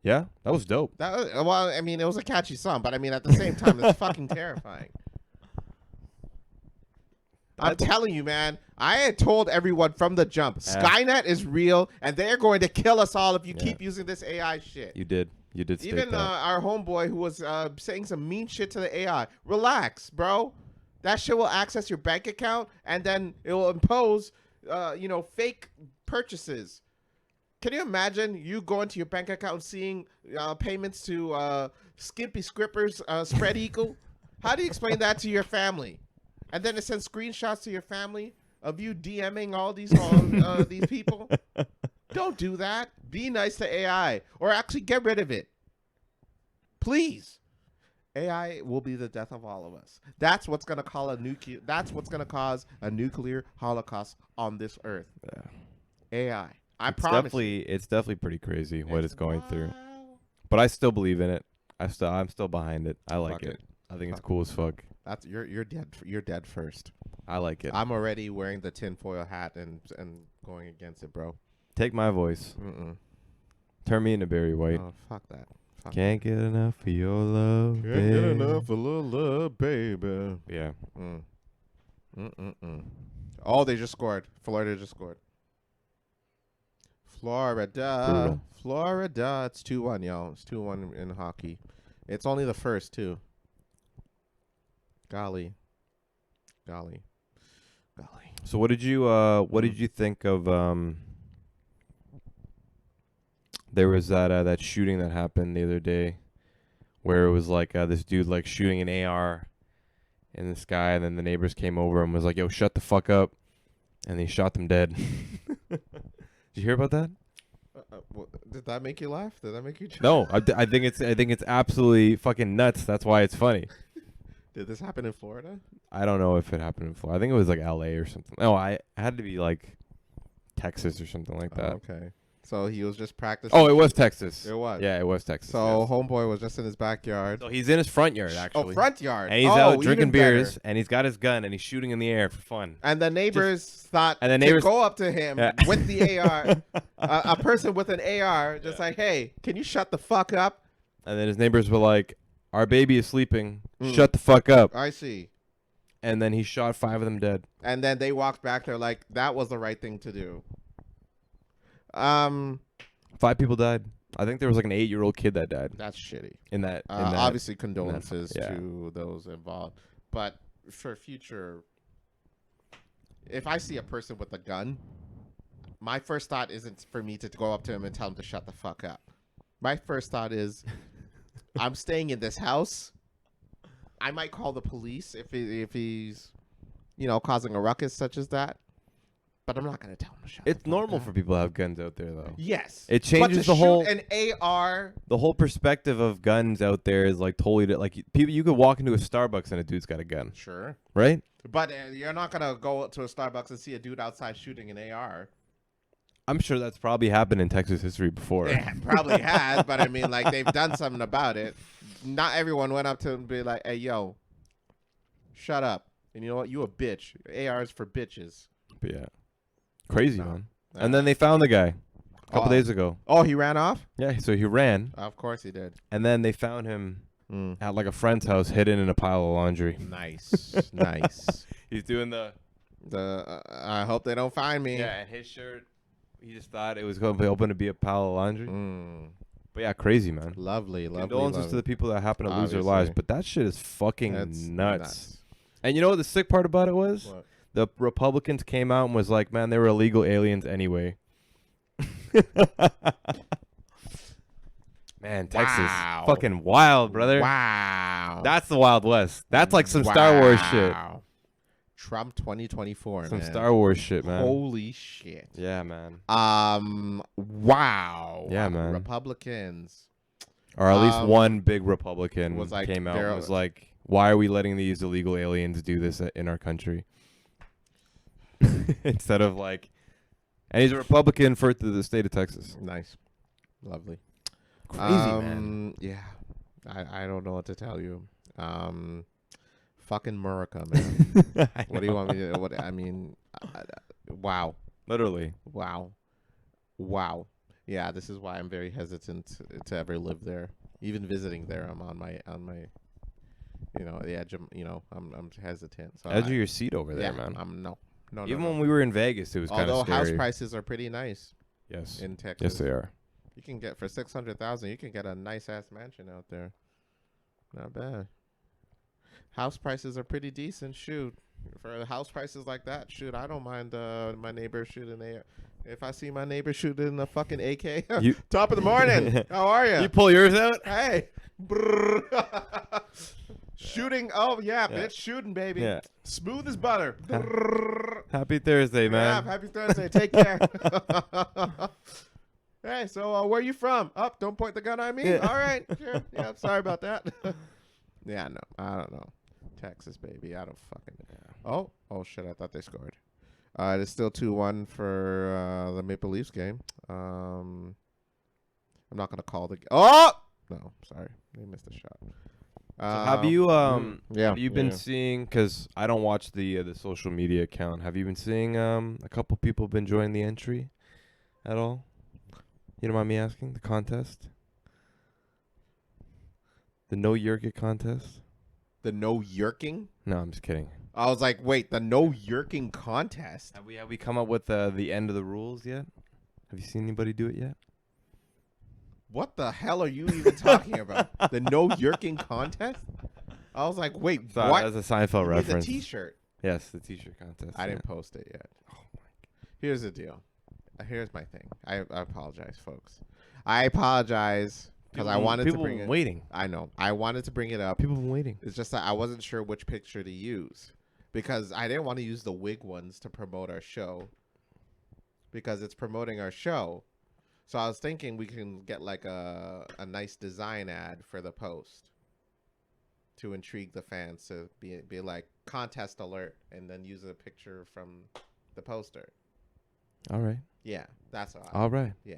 Yeah, that was dope. I mean, it was a catchy song, but I mean, at the same time, it's fucking terrifying. I'm telling you, man. I had told everyone from the jump, Skynet is real, and they're going to kill us all if you keep using this AI shit. You did. Even our homeboy who was saying some mean shit to the AI. Relax, bro. That shit will access your bank account, and then it will impose, fake purchases. Can you imagine you going to your bank account and seeing payments to Skimpy Scrippers Spread Eagle? How do you explain that to your family? And then it sends screenshots to your family of you DMing all these people. Don't do that. Be nice to AI, or actually get rid of it. Please. AI will be the death of all of us. That's what's gonna cause a nuclear holocaust on this earth. Yeah. AI. I promise. It's definitely pretty crazy what it's going through. But I still believe in it. I'm still behind it. I like it. I think it's cool as fuck. That's you're dead. You're dead first. I like it. I'm already wearing the tinfoil hat and going against it, bro. Take my voice. Turn me into Barry White. Oh, fuck that. Can't get enough of your love. Can't get enough of little love, baby. Yeah. Oh, they just scored. Florida just scored. Florida. It's 2-1, y'all. It's 2-1 in hockey. It's only the first, too. Golly. So what did you think of there was that shooting that happened the other day where it was like this dude like shooting an AR in the sky, and then the neighbors came over and was like, yo, shut the fuck up, and he shot them dead. Did you hear about that? Did that make you laugh? Did that make you No, I think it's absolutely fucking nuts. That's why it's funny. Did this happen in Florida? I don't know if it happened in Florida. I think it was like L.A. or something. No, I had to be like Texas or something like that. Okay. So he was just practicing. Oh, it was Texas. It was. Yeah, it was Texas. So yes. homeboy was just in his backyard. So he's in his front yard, actually. Oh, front yard. And he's out drinking even beers, better. and he's got his gun, and he's shooting in the air for fun. And the neighbors thought to go up to him with the AR, a person with an AR, just like, hey, can you shut the fuck up? And then his neighbors were like, our baby is sleeping. Shut the fuck up. I see. And then he shot 5 of them dead. And then they walked back there like, that was the right thing to do. 5 people died. I think there was like an 8-year-old kid that died. That's shitty. In that, obviously, condolences to those involved. But for future, if I see a person with a gun, my first thought isn't for me to go up to him and tell him to shut the fuck up. My first thought is, I'm staying in this house. I might call the police if he's, causing a ruckus such as that. But I'm not going to tell him to shut. It's normal for people to have guns out there, though. Yes. It changes the whole an AR. The whole perspective of guns out there is like totally like people. You could walk into a Starbucks and a dude's got a gun. Sure. Right. But you're not going to go to a Starbucks and see a dude outside shooting an AR. I'm sure that's probably happened in Texas history before. Yeah, probably has, but I mean, like, they've done something about it. Not everyone went up to him and be like, hey, yo, shut up. And you know what? You a bitch. AR's for bitches. But yeah. Crazy, man. And then they found the guy a couple days ago. Oh, he ran off? Yeah, so he ran. Of course he did. And then they found him at like a friend's house hidden in a pile of laundry. Nice. Nice. He's doing the I hope they don't find me. Yeah, and his shirt, he just thought it was going to be open to be a pile of laundry. But yeah, crazy, man. Lovely. Condolences to the people that happen to lose their lives. But that shit is fucking nuts. And you know what the sick part about it was? What? The Republicans came out and was like, man, they were illegal aliens anyway. Man, Texas. Fucking wild, brother. Wow. That's the Wild West. That's like some Star Wars shit. Trump 2024, some man. Star Wars shit, man. Holy shit. Yeah, man. Wow. Yeah, man. Republicans. Or at least one big Republican came out and was like, why are we letting these illegal aliens do this in our country? Instead of like, and he's a Republican for the state of Texas. Nice. Lovely. Crazy, man. Yeah. I don't know what to tell you. Fucking America, man. What do you want me to do? I mean, wow. Literally. Wow. Yeah, this is why I'm very hesitant to ever live there. Even visiting there, I'm on my the edge of, I'm hesitant. So edge of your seat over there, yeah, man. No. Even when we were in Vegas, it was kind of scary. Although house prices are pretty nice. Yes. In Texas. Yes, they are. You can get for $600,000. You can get a nice ass mansion out there. Not bad. House prices are pretty decent. Shoot, for house prices like that, shoot, I don't mind my neighbor shooting a. If I see my neighbor shooting a fucking AK, top of the morning. How are you? You pull yours out? Hey. Shooting. Oh, yeah, bitch. Shooting, baby. Yeah. Smooth as butter. Happy Thursday, man. Yeah, happy Thursday. Take care. Hey, so where you from? Up, don't point the gun at me. Yeah. All right. Sure. Yeah, sorry about that. Yeah, no. I don't know. Texas, baby. I don't fucking know. Oh, shit. I thought they scored. It's still 2-1 for the Maple Leafs game. I'm not going to call the... Oh! No, sorry. They missed a shot. So have you have you been seeing, because I don't watch the social media account, have you been seeing a couple people been joining the entry at all? You don't mind me asking? The contest? The no yerking contest? The no yerking? No, I'm just kidding. I was like, wait, the no yerking contest? Have we come up with the end of the rules yet? Have you seen anybody do it yet? What the hell are you even talking about? The no yerking contest? I was like, wait, sorry, what? That's a Seinfeld reference. The T-shirt. Yes, the T-shirt contest. I didn't post it yet. Oh my God. Here's the deal. Here's my thing. I apologize, folks. I apologize because I wanted to bring it. Waiting. I know. I wanted to bring it up. People have been waiting. It's just that I wasn't sure which picture to use because I didn't want to use the wig ones to promote our show because it's promoting our show. So I was thinking we can get like a nice design ad for the post to intrigue the fans to be like contest alert and then use a picture from the poster. All right. Yeah, that's all right. Yeah,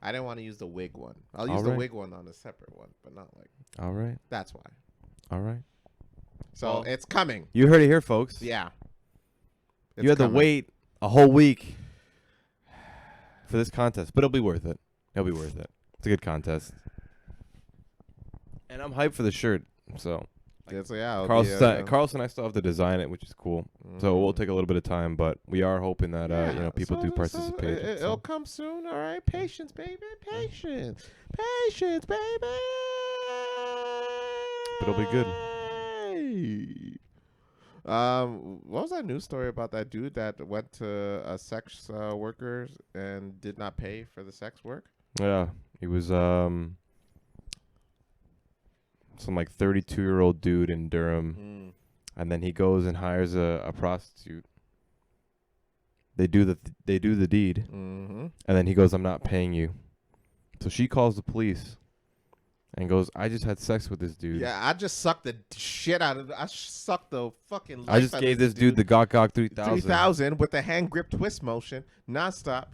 I didn't want to use the wig one. I'll use the wig one on a separate one, but not like. All right. That's why. All right. So it's coming. You heard it here, folks. Yeah. You had to wait a whole week for this contest, but it'll be worth it. It'll be worth it. It's a good contest. And I'm hyped for the shirt. So, Carlson and I still have to design it, which is cool. So we'll take a little bit of time, but we are hoping that people do participate. It'll come soon. All right, patience, baby, patience, baby. But it'll be good. What was that news story about that dude that went to a sex workers and did not pay for the sex work? Yeah, he was some like 32-year-old dude in Durham, and then he goes and hires a prostitute. They do the deed, and then he goes, "I'm not paying you." So she calls the police and goes, "I just had sex with this dude. Yeah, I just sucked the shit out of it. I sucked the fucking life I just gave this dude the Gok 3000. 3000 with the hand grip twist motion, nonstop."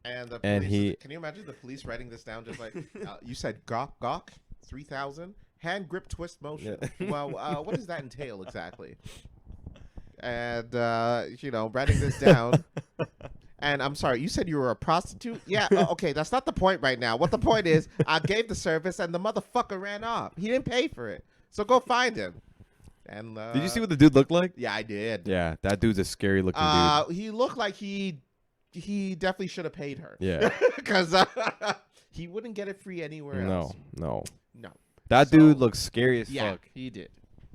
And the police, can you imagine the police writing this down just like, you said Gok 3000? Hand grip twist motion. Yeah. Well, what does that entail exactly? And, writing this down. And I'm sorry, you said you were a prostitute? Yeah, okay, that's not the point right now. What the point is, I gave the service and the motherfucker ran off. He didn't pay for it. So go find him. And did you see what the dude looked like? Yeah, I did. Yeah, that dude's a scary looking dude. He looked like he definitely should have paid her. Yeah. Because he wouldn't get it free anywhere else. No. That dude looks scary as fuck. Yeah, he did.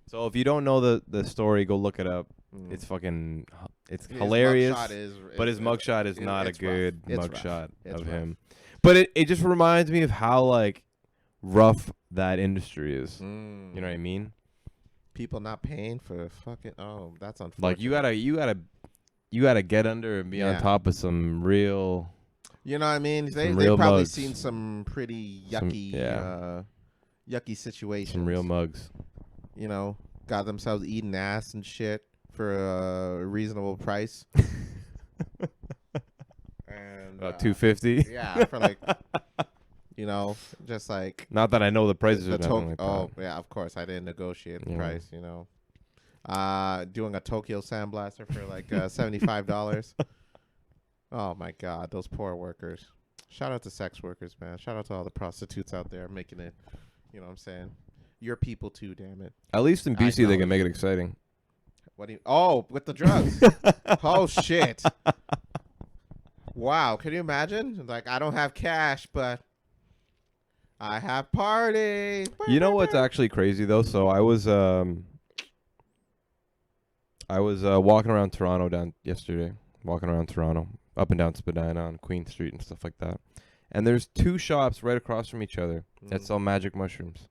So if you don't know the story, go look it up. It's hilarious. But his mugshot is not a good mugshot of him. But it just reminds me of how like rough that industry is. You know what I mean? People not paying for fucking that's unfortunate. Like you gotta get under and be on top of some real. You know what I mean? They probably mugs. Seen some pretty yucky yucky situations. Some real mugs. You know, got themselves eating ass and shit for a reasonable price. And about $250. Yeah, for like, just like. Not that I know the prices are like that. Yeah, of course I didn't negotiate the price. Doing a Tokyo Sandblaster for like $75. Oh my God, those poor workers. Shout out to sex workers, man. Shout out to all the prostitutes out there making it. You know what I'm saying? You're people too, damn it. At least in BC they can make it exciting. What do you? Oh, with the drugs. Oh shit. Wow, can you imagine? Like, I don't have cash, but I have party. You know what's actually crazy though? So I was walking around Toronto up and down Spadina on Queen Street and stuff like that. And there's two shops right across from each other that sell magic mushrooms.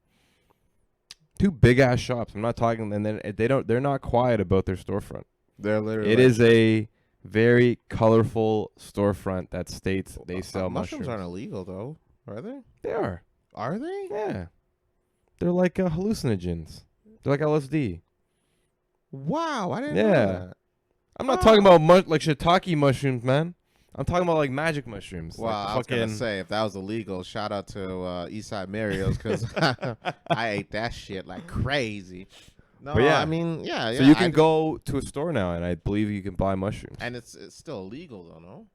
Two big ass shops. I'm not talking, and then they're not quiet about their storefront. They're literally. It is a very colorful storefront that states they sell mushrooms. Mushrooms aren't illegal though, are they? They are. Are they? Yeah. They're like hallucinogens. They're like LSD. Wow, I didn't know that. I'm not talking about like shiitake mushrooms, man. I'm talking about like magic mushrooms. Well, like I was gonna say if that was illegal, shout out to Eastside Mario's because I ate that shit like crazy. No, yeah. I mean, yeah. So you can go to a store now, and I believe you can buy mushrooms. And it's still illegal, though, no?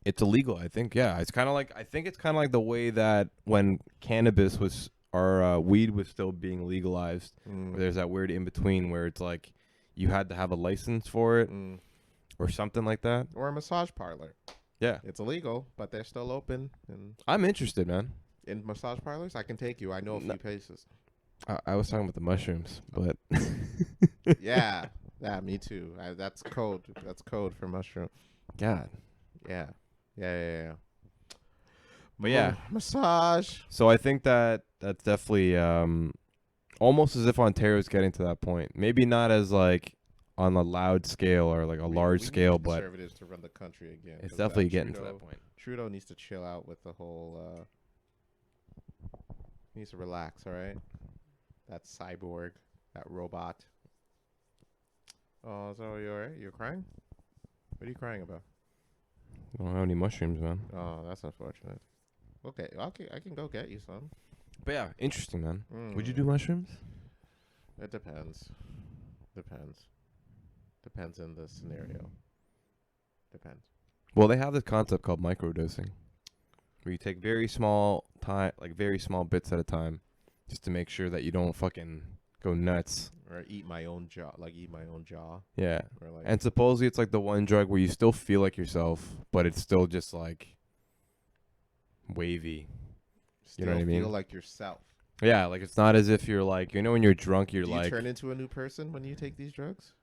It's illegal, I think. Yeah, it's kind of like the way that when cannabis was or weed was still being legalized. Where there's that weird in between where it's like you had to have a license for it. Or something like that. Or a massage parlor. Yeah. It's illegal, but they're still open. And I'm interested, man. In massage parlors? I can take you. I know a few places. I was talking about the mushrooms, but... Yeah, me too. That's code. That's code for mushroom. God. Yeah. But yeah. Massage. So I think that's definitely almost as if Ontario's getting to that point. Maybe not as like... on a loud scale or like a large scale, but conservatives to run the country again. It's definitely getting to that point. Trudeau needs to chill out with the whole. He needs to relax. All right, that cyborg. That robot. Oh, so you're crying? What are you crying about? I don't have any mushrooms, man. Oh, that's unfortunate. Okay, I can go get you some. But yeah, interesting, man. Would you do mushrooms? It depends. Depends in the scenario. Depends. Well, they have this concept called microdosing, where you take very small bits at a time, just to make sure that you don't fucking go nuts. Or eat my own jaw. Yeah. Or like, And supposedly it's like the one drug where you still feel like yourself, but it's still just like wavy. still You know what I mean? feel like yourself. Yeah, like it's not as if you're like, when you're drunk, you're Do like. you turn into a new person when you take these drugs?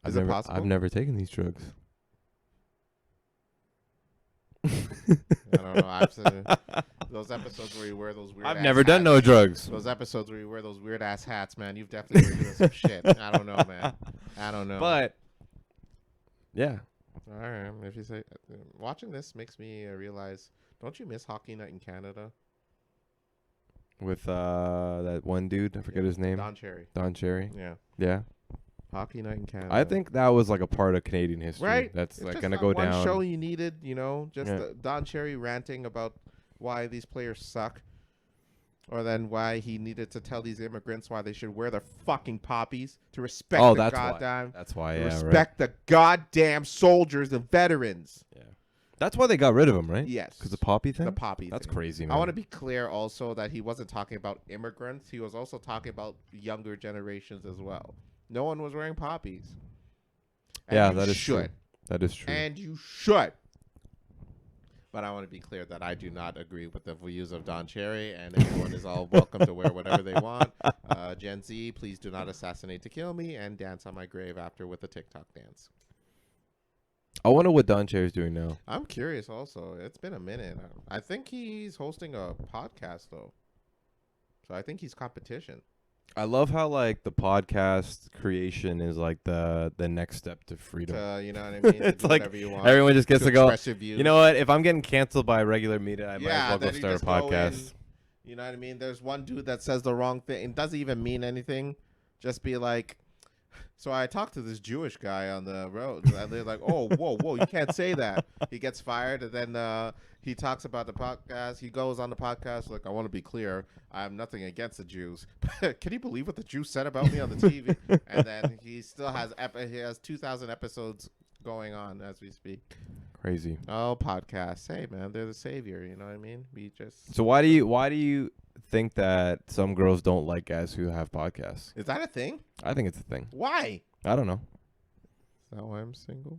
Is it possible? I've never taken these drugs. I don't know. I've seen those episodes where you wear those weird. I've never done no drugs. Those episodes where you wear those weird ass hats, man. You've definitely been doing some shit. I don't know, man. I don't know. But yeah, all right. If you say watching this makes me realize, don't you miss Hockey Night in Canada? with that one dude, I forget his name. Don Cherry. Don Cherry. Yeah. Yeah. Hockey Night in Canada. I think that was like a part of Canadian history. Right. That's it's like just gonna that go one down. show you needed, just Yeah. Don Cherry ranting about why these players suck, or then why he needed to tell these immigrants why they should wear their fucking poppies to respect the that's goddamn. why. That's why. to Yeah. respect the goddamn soldiers and veterans. Right. Yeah. That's why they got rid of him, right? Yes. Because the poppy thing. The poppy. That's thing. crazy, man. I want to be clear also that he wasn't talking about immigrants. He was also talking about younger generations as well. No one was wearing poppies. And yeah, you that is should. true. That is true. And you should. But I want to be clear that I do not agree with the views of Don Cherry, and everyone is all welcome to wear whatever they want. Gen Z, please do not assassinate to kill me and dance on my grave after with a TikTok dance. I wonder what Don Cherry's doing now. I'm curious also. It's been a minute. I think he's hosting a podcast, though. So I think he's competition. I love how like the podcast creation is like the next step to freedom. You know what I mean? It's do like whatever you want, everyone just gets to go. express your views. You know what? If I'm getting canceled by regular media, I might as well go then you start a just go podcast. in, you know what I mean? There's one dude that says the wrong thing. It doesn't even mean anything. Just be like, so I talked to this Jewish guy on the road, and they're like, "Oh, whoa, you can't say that." He gets fired, and then he talks about the podcast. He goes on the podcast like, "I want to be clear. I have nothing against the Jews. Can you believe what the Jews said about me on the TV?" And then he still has he has 2,000 episodes going on as we speak. Crazy. Oh, podcasts. Hey, man, they're the savior. You know what I mean? We just. So why do you think that some girls don't like guys who have podcasts? Is that a thing? I think it's a thing. Why? I don't know. Is that why I'm single?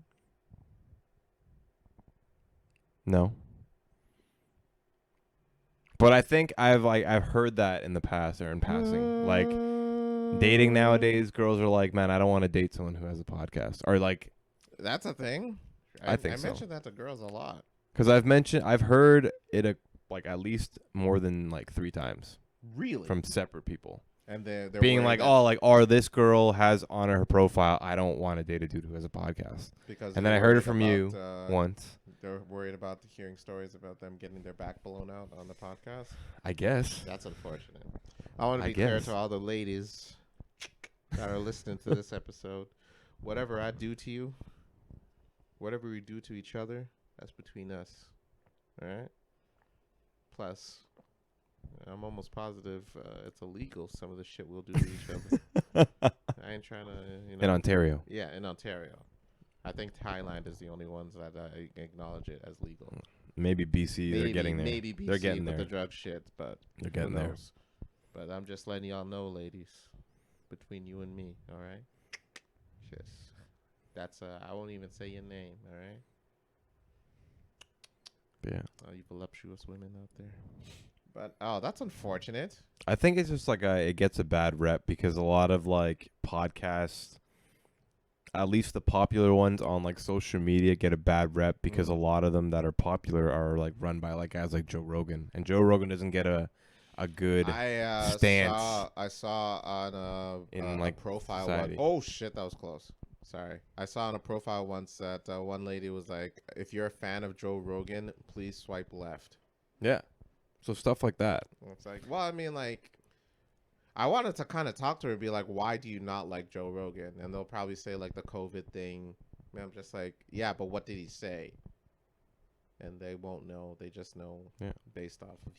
No. But I think I've heard that in the past or in passing. Like dating nowadays, girls are like, "Man, I don't want to date someone who has a podcast." Or like, that's a thing. I think I so. mentioned that to girls a lot. Because I've heard it like at least more than like 3 times. Really? From separate people. And they're being like, "Oh, like, or this girl has on her profile, I don't want to date a dude who has a podcast." Because and then I heard it from you once. They're worried about hearing stories about them getting their back blown out on the podcast. I guess. That's unfortunate. I want to be clear to all the ladies that are listening to this episode. Whatever I do to you, whatever we do to each other, that's between us. All right? Plus, I'm almost positive it's illegal, some of the shit we'll do to each other. I ain't trying to, In Ontario. Yeah, in Ontario. I think Thailand is the only ones that acknowledge it as legal. Maybe BC, they're getting there. Maybe BC they're getting with there. the drug shit, but they're getting there. But I'm just letting y'all know, ladies, between you and me, all right? Just, that's, I won't even say your name, all right? Yeah. All you voluptuous women out there. But, oh, that's unfortunate. I think it's just like it gets a bad rep because a lot of like podcasts, at least the popular ones on like social media, get a bad rep because a lot of them that are popular are like run by like guys like Joe Rogan, and Joe Rogan doesn't get a good stance. I saw on in like profile one. Oh shit, that was close. Sorry, I saw on a profile once that one lady was like, "If you're a fan of Joe Rogan, please swipe left." Yeah. So stuff like that. It's like, well, I mean, like, I wanted to kind of talk to her and be like, why do you not like Joe Rogan? And they'll probably say like the COVID thing. And I'm just like, yeah, but what did he say? And they won't know. They just know based off of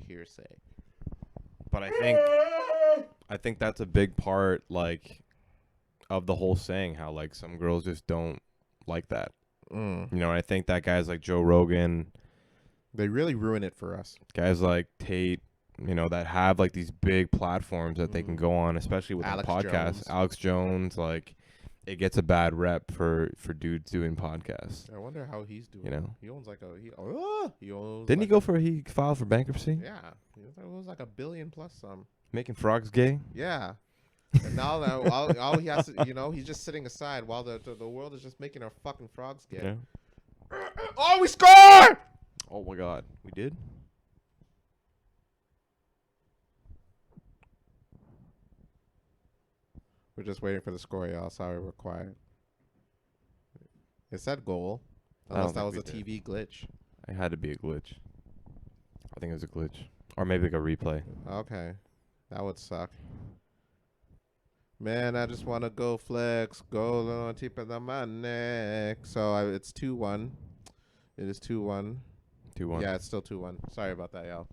hearsay. But I think that's a big part, like, of the whole saying, how like some girls just don't like that. You know, I think that guys like Joe Rogan, they really ruin it for us. Guys like Tate, you know, that have like these big platforms that they can go on, especially with podcasts. Alex Jones, like, it gets a bad rep for dudes doing podcasts. I wonder how he's doing. You know, he owns like he owns. Didn't he filed for bankruptcy? Yeah, it was like $1 billion plus some. Making frogs gay. Yeah. And now that all he has to, you know, he's just sitting aside while the world is just making our fucking frogs gay. Yeah. Oh, we scored! Oh my God, we did. We're just waiting for the score, y'all. Sorry, we're quiet. It said goal, unless that was a TV glitch. It had to be a glitch. I think it was a glitch, or maybe like a replay. Okay, that would suck. Man, I just want to go flex, go on tip of my neck. So it's 2-1. It is 2-1. 2-1. Yeah, it's still 2-1. Sorry about that, y'all.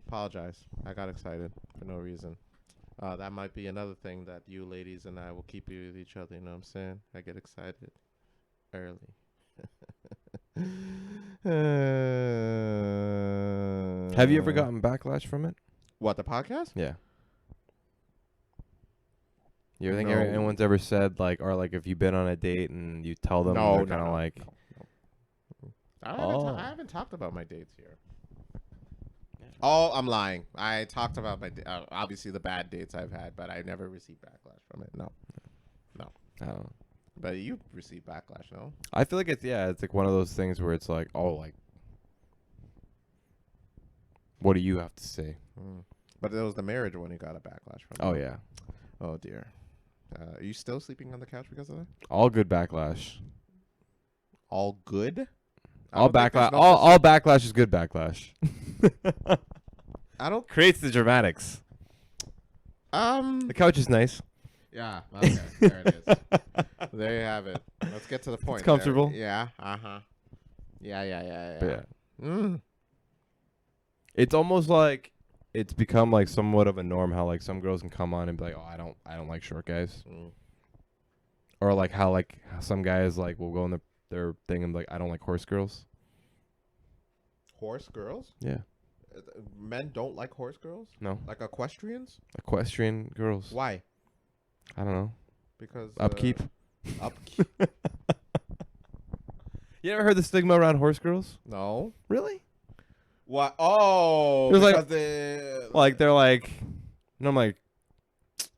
Apologize. I got excited for no reason. That might be another thing that you ladies and I will keep you with each other. You know what I'm saying? I get excited early. Have you ever gotten backlash from it? What, the podcast? Yeah. You ever think anyone's ever said, like, or like if you've been on a date and you tell them they're kind of like... No. I haven't talked about my dates here. Oh, I'm lying. I talked about my obviously the bad dates I've had, but I never received backlash from it. No. I don't know. But you received backlash, no? I feel like it's like one of those things where it's like, oh, like, what do you have to say? But it was the marriage one you got a backlash from. Oh, yeah. Oh, dear. Are you still sleeping on the couch because of that? All good backlash. All good? All backlash. All backlash is good backlash. I don't creates the dramatics. The couch is nice. Yeah. Okay. There it is. There you have it. Let's get to the point. It's comfortable. There. Yeah. Yeah. But yeah. It's almost like it's become like somewhat of a norm how like some girls can come on and be like, oh, I don't like short guys. Or like how some guys like will go in their thing and be like, I don't like horse girls. Horse girls? Yeah. Men don't like horse girls? No. Like equestrians? Equestrian girls. Why? I don't know. Because upkeep. Upkeep. You ever heard the stigma around horse girls? No. Really? What? Oh, it was because they're like, and I'm like,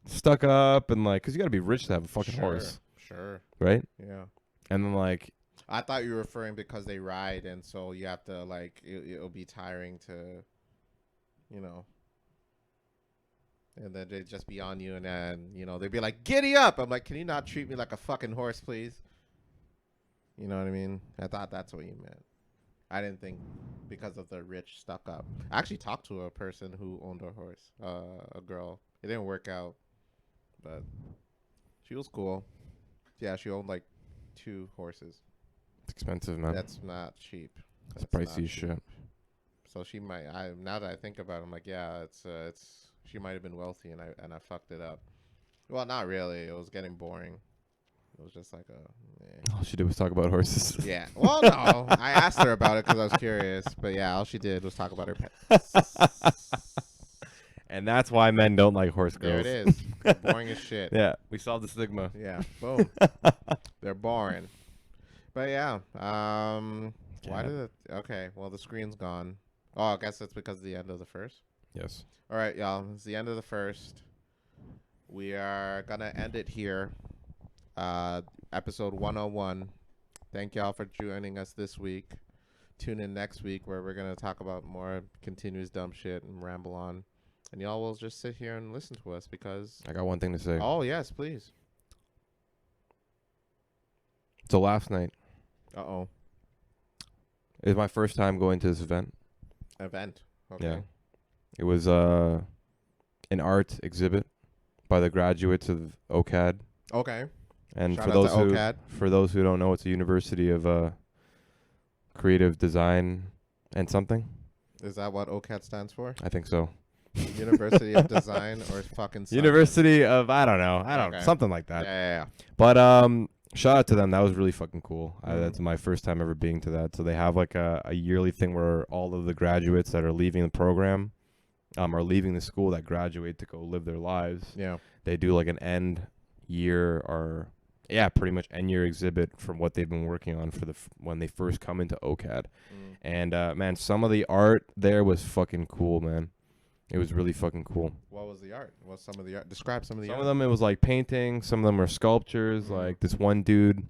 stuck up and like, cause you gotta be rich to have a fucking horse. Sure. Right? Yeah. And then like, I thought you were referring because they ride and so you have to like, it'll be tiring to, you know. And then they'd just be on you and then, you know, they'd be like, giddy up. I'm like, can you not treat me like a fucking horse, please? You know what I mean? I thought that's what you meant. I didn't think because of the rich stuck up. I actually talked to a person who owned a horse, a girl. It didn't work out, but she was cool. Yeah, she owned like 2 horses. It's expensive, man. That's not cheap. That's pricey as shit. So she might. Now that I think about it, I'm like, yeah, it's. She might have been wealthy, and I fucked it up. Well, not really. It was getting boring. It was just like all she did was talk about horses. Yeah. Well, no. I asked her about it because I was curious. But yeah, all she did was talk about her pets. And that's why men don't like horse girls. There it is. They're boring as shit. Yeah. We solved the stigma. Yeah. Boom. They're boring. But yeah. Why did it? Okay. Well, the screen's gone. Oh, I guess it's because of the end of the first. Yes. All right, y'all. It's the end of the first. We are going to end it here. Episode 101. Thank y'all for joining us this week. Tune in next week where we're going to talk about more continuous dumb shit and ramble on. And y'all will just sit here and listen to us because... I got one thing to say. Oh, yes, please. So last night... Uh-oh. It was my first time going to this event. Okay. Yeah. It was an art exhibit. by the graduates of OCAD. Okay. And Shout for out those who don't know, it's a university of creative design and something. Is that what OCAD stands for? I think so. University of Design or fucking something? University of I don't know, something like that. Yeah. But shout out to them. That was really fucking cool. That's my first time ever being to that. So they have like a yearly thing where all of the graduates that are leaving the program, are leaving the school that graduate to go live their lives. Yeah. They do like an end year or pretty much end year exhibit from what they've been working on for when they first come into OCAD. And man, some of the art there was fucking cool, man. It was really fucking cool. What was the art? What's some of the art? Describe some of the art. Some of them, it was like painting. Some of them are sculptures. Like this one dude,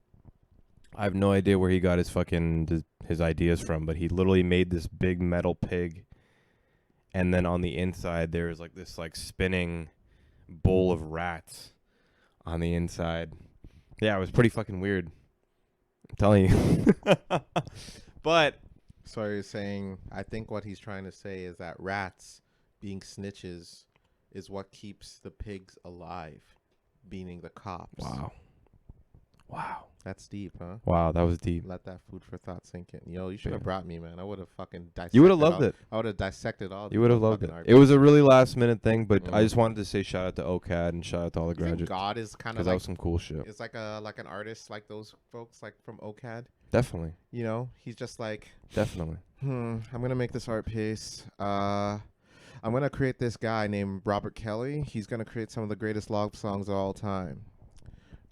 I have no idea where he got his ideas from, but he literally made this big metal pig. And then on the inside, there's like this like spinning bowl of rats on the inside. Yeah, it was pretty fucking weird. I'm telling you. But. So you're saying, I think what he's trying to say is that rats being snitches is what keeps the pigs alive, meaning the cops. Wow. That's deep, huh? Wow, that was deep. Let that food for thought sink in. Yo, you should have brought me, man. I would have fucking dissected. You would have loved it. I would have dissected all. You would have loved it. It was a really last minute thing, but I just wanted to say shout out to OCAD and shout out to all the graduates. God is kind of that was some cool shit. It's like an artist like those folks like from OCAD. Definitely. You know, he's just like definitely. I'm gonna make this art piece. I'm gonna create this guy named Robert Kelly. He's gonna create some of the greatest love songs of all time.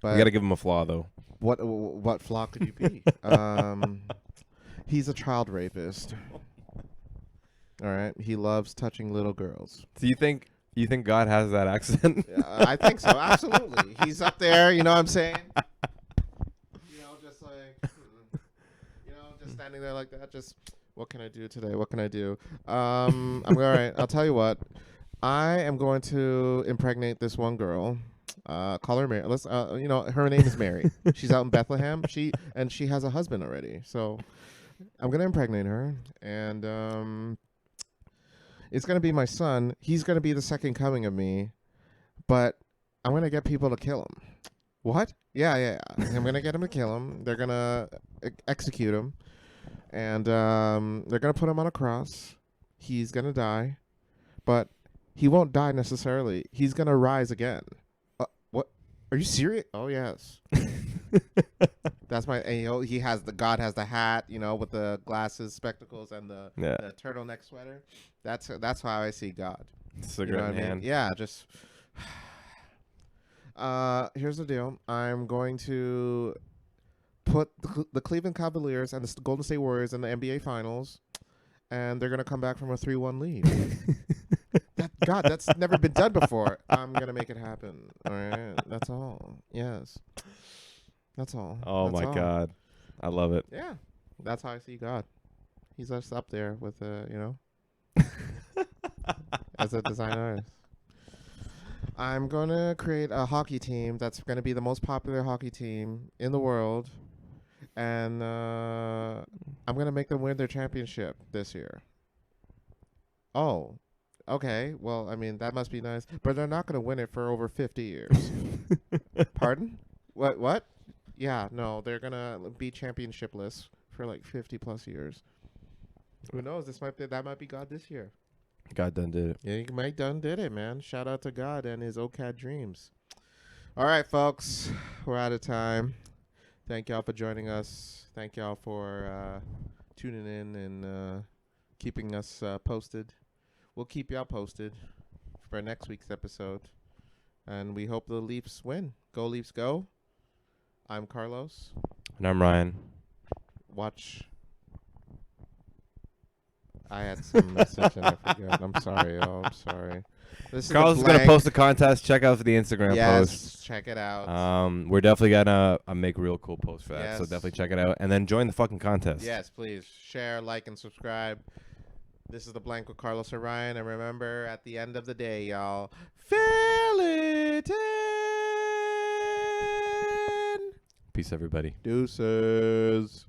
But we gotta give him a flaw though. What flaw could you be? He's a child rapist. All right. He loves touching little girls. Do you think God has that accent? I think so. Absolutely. He's up there. You know what I'm saying? You know, just like, just standing there like that. Just, what can I do today? What can I do? I'm all right. I'll tell you what. I am going to impregnate this one girl. Call her Mary. Let's, her name is Mary. She's out in Bethlehem. She has a husband already. So I'm gonna impregnate her, and it's gonna be my son. He's gonna be the second coming of me, but I'm gonna get people to kill him. What? Yeah. I'm gonna get him to kill him. They're gonna execute him, and they're gonna put him on a cross. He's gonna die, but he won't die necessarily. He's gonna rise again. What? Are you serious? Oh yes. That's my. And, he has God has the hat, with the glasses, spectacles, and the turtleneck sweater. That's how I see God. It's a good man. Yeah, just. Here's the deal. I'm going to put the Cleveland Cavaliers and the Golden State Warriors in the NBA Finals, and they're gonna come back from a 3-1 lead. God, that's never been done before. I'm gonna make it happen. All right, that's all. Yes, that's all. Oh my God, I love it. Yeah, that's how I see God. He's just up there with as a design artist. I'm gonna create a hockey team that's gonna be the most popular hockey team in the world, and I'm gonna make them win their championship this year. Oh. Okay, well, I mean, that must be nice. But they're not going to win it for over 50 years. Pardon? What? Yeah, no, they're going to be championshipless for like 50-plus years. Who knows? That might be God this year. God done did it. Yeah, Mike done did it, man. Shout out to God and his OCAD dreams. All right, folks, we're out of time. Thank y'all for joining us. Thank y'all for tuning in and keeping us posted. We'll keep y'all posted for next week's episode. And we hope the Leafs win. Go Leafs, go. I'm Carlos. And I'm Ryan. Watch. I had some message and I forgot. I'm sorry, y'all. I'm sorry. Carlos is going to post a contest. Check out the Instagram post. Yes, check it out. We're definitely going to make real cool posts for that. Yes. So definitely check it out. And then join the fucking contest. Yes, please. Share, like, and subscribe. This is The Blank with Carlos and Ryan. And remember, at the end of the day, y'all, fill it in. Peace, everybody. Deuces.